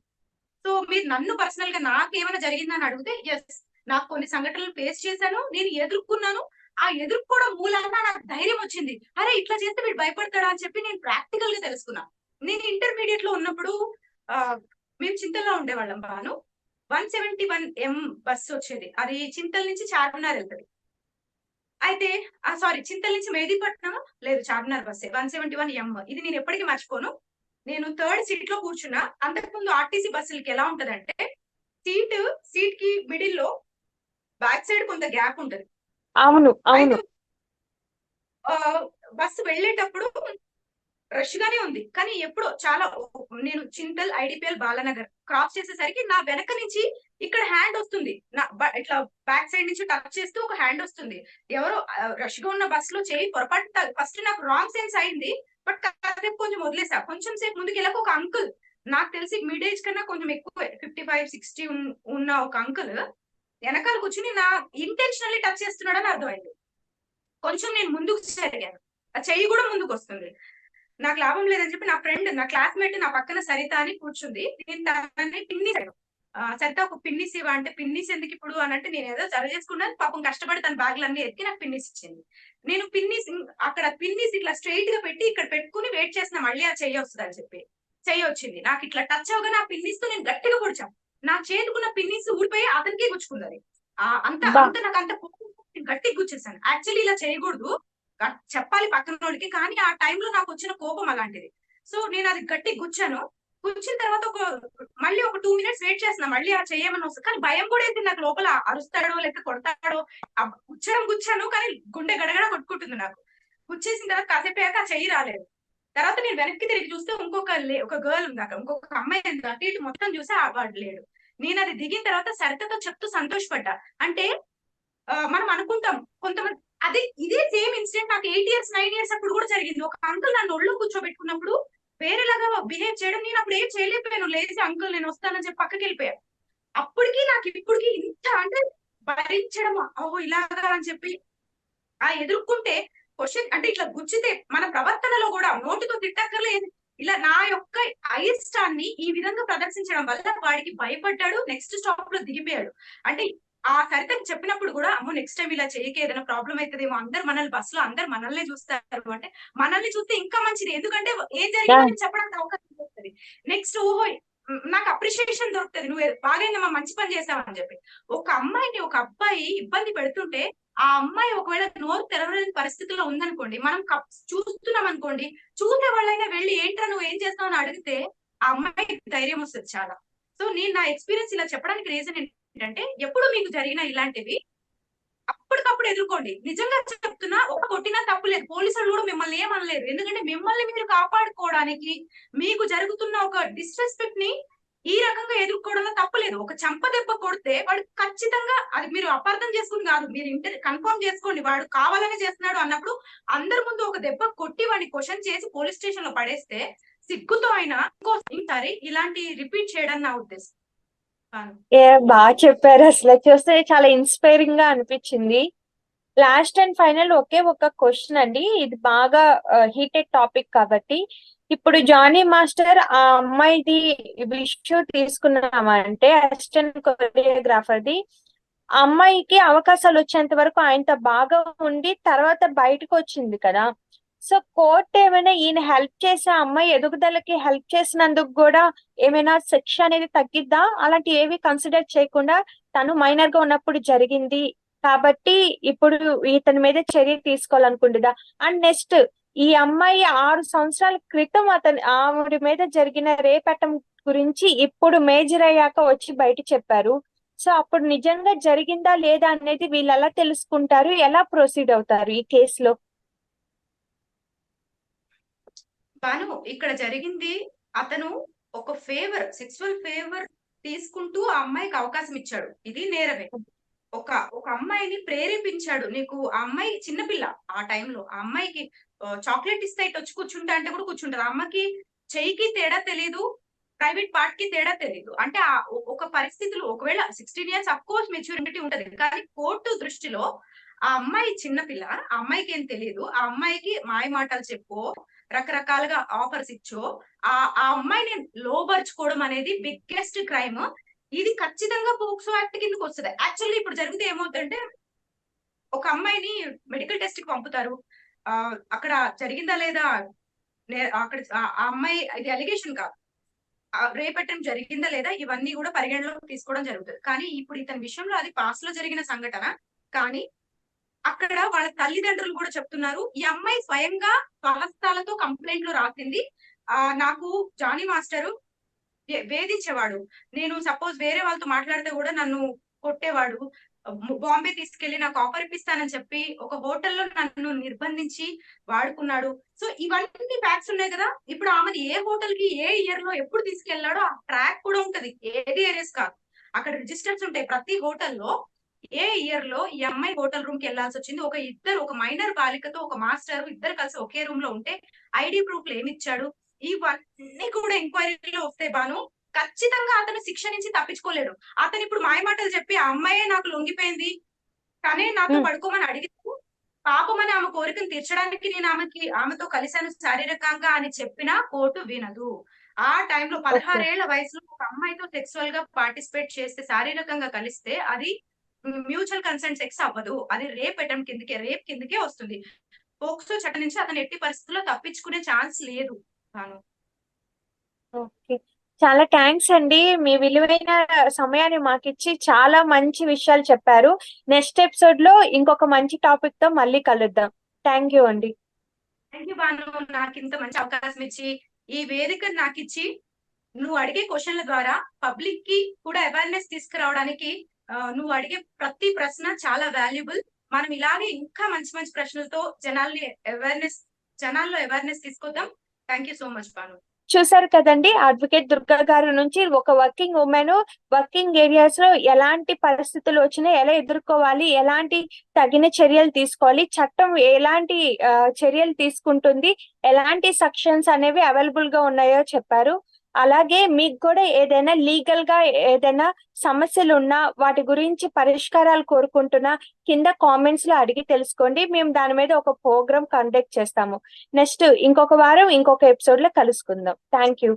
Speaker 2: సో మీరు నన్ను పర్సనల్ గా నాకేమైనా జరిగిందని అడిగితే ఎస్, నాకు కొన్ని సంఘటనలు ఫేస్ చేశాను, నేను ఎదుర్కొన్నాను. ఆ ఎదుర్కోవడం మూలంగా నాకు ధైర్యం వచ్చింది. అరే ఇట్లా చేస్తే వీడు భయపడతాడా అని చెప్పి నేను ప్రాక్టికల్ గా తెలుసుకున్నా. నేను ఇంటర్మీడియట్ లో ఉన్నప్పుడు ఆ మేము చింతల్లో ఉండేవాళ్ళం బాను. 171M బస్సు వచ్చేది. అది చింతల్ నుంచి చార్మినార్ వెళ్తది. అయితే సారీ, చింతల్ నుంచి మెహదీపట్నం లేదు, చార్మినార్ బస్సే 171M. ఇది నేను ఎప్పటికీ మర్చిపోను. నేను థర్డ్ సీట్ లో కూర్చున్నా. అంతకుముందు ఆర్టీసీ బస్సులకి ఎలా ఉంటదంటే సీట్ సీట్ కి మిడిల్ లో బ్యాక్ సైడ్ కొంత గ్యాప్ ఉంటది.
Speaker 1: అవును, అవును.
Speaker 2: అయితే బస్సు వెళ్ళేటప్పుడు రష్ గానే ఉంది. కానీ ఎప్పుడో చాలా నేను చింతల్, ఐడిపిఎల్, బాలానగర్ క్రాస్ చేసేసరికి నా వెనక నుంచి ఇక్కడ హ్యాండ్ వస్తుంది. ఇట్లా బ్యాక్ సైడ్ నుంచి టచ్ చేస్తూ ఒక హ్యాండ్ వస్తుంది. ఎవరో రష్ గా ఉన్న బస్ లో చేయి పొరపాటు ఫస్ట్ నాకు రాంగ్ సెన్స్ అయింది. బట్ కాసేపు కొంచెం వదిలేసా. కొంచెం సేపు ముందుకు వెళ్ళక ఒక అంకుల్, నాకు తెలిసి మిడ్ ఏజ్ కన్నా కొంచెం ఎక్కువ 55-60 ఉన్న ఒక అంకుల్ వెనకాల కూర్చుని నా ఇంటెన్షనల్లీ టచ్ చేస్తున్నాడని అర్థమైంది. కొంచెం నేను ముందుకు జరిగాను, ఆ చెయ్యి కూడా ముందుకు వస్తుంది. నాకు లాభం లేదని చెప్పి నా ఫ్రెండ్, నా క్లాస్మేట్ నా పక్కన సరిత అని కూర్చుంది. నేను తనని పిన్నిస్ సరిత ఒక పిన్నిస్ ఇవ్వ అంటే, పిన్నిస్ ఎందుకు ఇప్పుడు అని అంటే, నేను ఏదో జర చేసుకున్నాను. పాపం కష్టపడి తన బ్యాగ్లన్నీ ఎత్తి నాకు పిన్నిస్ ఇచ్చింది. నేను పిన్నిస్ అక్కడ పిన్నిస్ ఇట్లా స్ట్రైట్ గా పెట్టి ఇక్కడ పెట్టుకుని వెయిట్ చేసిన మళ్ళీ ఆ చెయ్యి వస్తుంది అని చెప్పి. చెయ్యి వచ్చింది. నాకు ఇట్లా టచ్ అవగానే ఆ పిన్నిస్ తో నేను గట్టిగా పొడిచాను. నా చేతుకున్న పిన్నిస్ ఊడిపోయి అతనికి గుచ్చుకుంది. అంత
Speaker 1: బా
Speaker 2: అంత నాకు అంత గట్టిగా గుచ్చేసాను. యాక్చువల్లీ ఇలా చేయకూడదు, చెప్పాలి పక్కనోడికి. కానీ ఆ టైంలో నాకు వచ్చిన కోపం అలాంటిది. సో నేను అది గట్టి గుచ్చాను. గుచ్చిన తర్వాత మళ్ళీ ఒక 2 minutes వెయిట్ చేస్తున్నా, మళ్ళీ ఆ చెయ్యమని వస్తుంది. కానీ భయం కూడా ఏంటి నాకు లోపల, అరుస్తాడో లేక కొడతాడో. గుచ్చాను కానీ గుండె గడగడ కొట్టుకుంటుంది నాకు. గుచ్చేసిన తర్వాత కాసేపు ఆ చెయ్యి రాలేదు. తర్వాత నేను వెనక్కి తిరిగి చూస్తే ఒక గర్ల్ ఉంది అక్కడ, ఇంకొక అమ్మాయి ఉంది. అటు ఇటు మొత్తం చూస్తే వాడు లేడు. నేను అది దిగిన తర్వాత సరితతో చెప్తూ సంతోషపడ్డా. అంటే మనం అనుకుంటాం కొంతమంది, అదే ఇదే సేమ్ ఇన్సిడెంట్ నాకు 8 years 9 years అప్పుడు కూడా జరిగింది. ఒక అంకుల్ నన్ను ఒళ్ళో కూర్చోబెట్టుకున్నప్పుడు వేరేలాగా బిహేవ్ చేయడం, నేను అప్పుడు ఏం చేయలేకపోయాను. లేచి అంకుల్ నేను వస్తానని చెప్పి పక్కకి వెళ్ళిపోయాను. అప్పటికి నాకు ఇప్పటికి ఇంత అంటే భరించడం, ఓహో ఇలాగా అని చెప్పి ఆ ఎదుర్కొంటే క్వశ్చన్ అంటే ఇట్లా గుచ్చితే మన ప్రవర్తనలో కూడా నోటితో తిట్టక్కర్లేదు. ఇలా నా యొక్క అయిష్టాన్ని ఈ విధంగా ప్రదర్శించడం వల్ల వాడికి భయపడ్డాడు. నెక్స్ట్ స్టాప్ లో దిగిపోయాడు. అంటే ఆ సరితకి చెప్పినప్పుడు కూడా అమ్మో నెక్స్ట్ టైం ఇలా చేయకే, ఏదైనా ప్రాబ్లం అవుతుందేమో, అందరు మనల్ని బస్సులో అందరు మనల్నే చూస్తారు అంటే, మనల్ని చూస్తే ఇంకా మంచిది, ఎందుకంటే ఏం జరిగిందో నేను చెప్పడానికి అవకాశం వస్తుంది. నెక్స్ట్ ఓహో నాకు అప్రిషియేషన్ దొరుకుతుంది, నువ్వు బాగైందమ్మా మంచి పని చేసావని చెప్పి. ఒక అమ్మాయిని ఒక అబ్బాయి ఇబ్బంది పెడుతుంటే ఆ అమ్మాయి ఒకవేళ నోరు తెరవలేని పరిస్థితిలో ఉందనుకోండి, మనం చూస్తున్నాం అనుకోండి, చూసే వాళ్ళైనా వెళ్ళి ఏంట్రా నువ్వు ఏం చేస్తావు అని అడిగితే ఆ అమ్మాయికి ధైర్యం వస్తుంది చాలా. సో నేను నా ఎక్స్పీరియన్స్ ఇలా చెప్పడానికి రీజన్ ఏంటంటే, ఎప్పుడు మీకు జరిగిన ఇలాంటివి అప్పటికప్పుడు ఎదుర్కోండి. నిజంగా చెప్తున్నా, ఒక కొట్టినా తప్పు లేదు, పోలీసులు కూడా మిమ్మల్ని ఏమనలేదు, ఎందుకంటే మిమ్మల్ని మీరు కాపాడుకోవడానికి మీకు జరుగుతున్న ఒక డిస్రెస్పెక్ట్ ని ఈ రకంగా ఎదుర్కోవడంలో తప్పలేదు. ఒక చంప దెబ్బ కొడితే వాడు ఖచ్చితంగా, అది మీరు అపార్థం చేసుకుని కాదు, మీరు కన్ఫర్మ్ చేసుకోండి, వాడు కావాలనే చేస్తున్నాడు అన్నప్పుడు అందరి ముందు ఒక దెబ్బ కొట్టి వాడిని క్వశ్చన్ చేసి పోలీస్ స్టేషన్ లో పడేస్తే సిగ్గుతో అయినా ఇంకోసారి ఇలాంటి రిపీట్ చేయడం నా ఉద్దేశం.
Speaker 1: బాగా చెప్పారు. అసలు చూస్తే చాలా ఇన్స్పైరింగ్ గా అనిపించింది. లాస్ట్ అండ్ ఫైనల్ ఒకే ఒక క్వశ్చన్ అండి, ఇది బాగా హీటెడ్ టాపిక్ కాబట్టి. ఇప్పుడు జానీ మాస్టర్ ఆ అమ్మాయిది ఇష్యూ తీసుకున్నామంటే, అసిస్టెంట్ కొరియోగ్రాఫర్ది, ఆ అమ్మాయికి అవకాశాలు వచ్చేంత వరకు ఆయనతో బాగా ఉండి తర్వాత బయటకు వచ్చింది కదా. సో కోర్ట్ ఏమైనా ఈయన హెల్ప్ చేసి ఆ అమ్మాయి ఎదుగుదలకి హెల్ప్ చేసినందుకు కూడా ఏమైనా శిక్ష అనేది తగ్గిద్దా? అలాంటి ఏవి కన్సిడర్ చేయకుండా తను మైనర్ గా ఉన్నప్పుడు జరిగింది కాబట్టి ఇప్పుడు ఇతని మీద చర్య తీసుకోవాలనుకుంటుందా? అండ్ నెక్స్ట్, ఈ అమ్మాయి 6 సంవత్సరాల క్రితం ఆవిడ మీద జరిగిన రేపటం గురించి ఇప్పుడు మేజర్ అయ్యాక వచ్చి బయట చెప్పారు. సో అప్పుడు నిజంగా జరిగిందా లేదా అనేది వీళ్ళు ఎలా తెలుసుకుంటారు, ఎలా ప్రొసీడ్ అవుతారు ఈ కేసులో?
Speaker 2: బాను, ఇక్కడ జరిగింది, అతను ఒక సెక్సువల్ ఫేవర్ తీసుకుంటూ ఆ అమ్మాయికి అవకాశం ఇచ్చాడు, ఇది నేరమే. ఒక అమ్మాయిని ప్రేరేపించాడు. నీకు ఆ అమ్మాయి చిన్నపిల్ల, ఆ టైంలో ఆ అమ్మాయికి చాక్లెట్ ఇస్తే ఇటు వచ్చి కూర్చుంటా అంటే కూడా కూర్చుంటది. ఆ అమ్మకి చెయ్యికి తేడా తెలియదు, ప్రైవేట్ పార్ట్ కి తేడా తెలియదు. అంటే ఒక పరిస్థితులు, ఒకవేళ 16 ఇయర్స్ అఫ్ కోర్స్ మెచ్యూరిటీ ఉంటది, కానీ కోర్టు దృష్టిలో ఆ అమ్మాయి చిన్నపిల్ల, ఆ అమ్మాయికి ఏం తెలియదు. ఆ అమ్మాయికి మాయ మాటలు చెప్పో, రకరకాలుగా ఆఫర్స్ ఇచ్చో ఆ అమ్మాయిని లోబర్చుకోవడం అనేది బిగ్గెస్ట్ క్రైమ్. ఇది ఖచ్చితంగా పోక్సో యాక్ట్ కిందకి వస్తుంది. యాక్చువల్లీ ఇప్పుడు జరిగితే ఏమవుతుందంటే, ఒక అమ్మాయిని మెడికల్ టెస్ట్ కి పంపుతారు, అక్కడ జరిగిందా లేదా, అక్కడ ఆ అమ్మాయి, ఇది అలిగేషన్ కాదు, రేపట్టం జరిగిందా లేదా, ఇవన్నీ కూడా పరిగణలోకి తీసుకోవడం జరుగుతుంది. కానీ ఇప్పుడు ఇతని విషయంలో అది పాస్ట్ లో జరిగిన సంఘటన. కానీ అక్కడ వాళ్ళ తల్లిదండ్రులు కూడా చెప్తున్నారు, ఈ అమ్మాయి స్వయంగా స్వహస్తాలతో కంప్లైంట్లు రాసింది. నాకు జానీ మాస్టరు వేధించేవాడు, నేను సపోజ్ వేరే వాళ్ళతో మాట్లాడితే కూడా నన్ను కొట్టేవాడు, బాంబే తీసుకెళ్లి నాకు ఆఫర్ ఇప్పిస్తానని చెప్పి ఒక హోటల్లో నన్ను నిర్బంధించి వాడుకున్నాడు. సో ఇవన్నీ ఫ్యాక్ట్స్ ఉన్నాయి కదా. ఇప్పుడు ఆమెది ఏ హోటల్ కి ఏ ఇయర్ లో ఎప్పుడు తీసుకెళ్లాడో ఆ ట్రాక్ కూడా ఉంటది, ఏది ఏరియస్ కాదు, అక్కడ రిజిస్టర్స్ ఉంటాయి ప్రతి హోటల్లో. ఏ ఇయర్ లో ఈ అమ్మాయి హోటల్ రూమ్ కి వెళ్లాల్సి వచ్చింది, ఒక మైనర్ బాలికతో ఒక మాస్టర్ ఇద్దరు కలిసి ఒకే రూమ్ లో ఉంటే ఐడి ప్రూఫ్ ఏమి ఇచ్చాడు, ఇవన్నీ కూడా ఎంక్వైరీలో వస్తే బాను ఖచ్చితంగా అతను శిక్ష నుంచి తప్పించుకోలేడు. అతను ఇప్పుడు మాయమాటలు చెప్పి ఆ అమ్మాయే నాకు లొంగిపోయింది, కానీ నాతో పడుకోమని అడిగితే పాపమని ఆమె కోరికను తీర్చడానికి నేను ఆమెతో కలిశాను శారీరకంగా అని చెప్పినా కోర్టు వినదు. ఆ టైంలో 16 ఏళ్ల వయసులో ఒక అమ్మాయితో సెక్సువల్ గా పార్టిసిపేట్ చేస్తే, శారీరకంగా కలిస్తే అది మ్యూచువల్ కన్సెంట్ సెక్స్ అవ్వదు, అది రేప్ కిందకే వస్తుంది. పోక్సో చట్టం నుంచి అతను ఎట్టి పరిస్థితుల్లో తప్పించుకునే ఛాన్స్ లేదు.
Speaker 1: ఓకే, చాలా థ్యాంక్స్ అండి, మీ విలువైన సమయాన్ని మాకిచ్చి చాలా మంచి విషయాలు చెప్పారు. నెక్స్ట్ ఎపిసోడ్ లో ఇంకొక మంచి టాపిక్ తో మళ్ళీ కలుద్దాం. థ్యాంక్ యూ అండి.
Speaker 2: థ్యాంక్ యూ బాను, నాకు ఇంత మంచి అవకాశం ఇచ్చి, ఈ వేదికను నాకు ఇచ్చి, నువ్వు అడిగే క్వశ్చన్ల ద్వారా పబ్లిక్ కి కూడా అవేర్నెస్ తీసుకురావడానికి నువ్వు అడిగే ప్రతి ప్రశ్న చాలా వాల్యుబుల్. మనం ఇలాగే ఇంకా మంచి మంచి ప్రశ్నలతో జనాల్లో అవేర్నెస్ తీసుకొద్దాం. Thank you so much Banu.
Speaker 1: చూసారు కదండి, అడ్వకేట్ దుర్గా గారి నుంచి ఒక వర్కింగ్ ఉమెన్ వర్కింగ్ ఏరియాస్ లో ఎలాంటి పరిస్థితులు వచ్చినా ఎలా ఎదుర్కోవాలి, ఎలాంటి తగిన చర్యలు తీసుకోవాలి, చట్టం ఎలాంటి చర్యలు తీసుకుంటుంది, ఎలాంటి సెక్షన్స్ అనేవి అవైలబుల్ గా ఉన్నాయో చెప్పారు. అలాగే మీకు కూడా ఏదైనా లీగల్ గా ఏదైనా సమస్యలు ఉన్నా, వాటి గురించి పరిష్కారాలు కోరుకుంటున్నా కింద కామెంట్స్ లో అడిగి తెలుసుకోండి. మేము దాని మీద ఒక ప్రోగ్రామ్ కండక్ట్ చేస్తాము. నెక్స్ట్ ఇంకొక వారం ఇంకొక ఎపిసోడ్ లో కలుసుకుందాం. Thank you.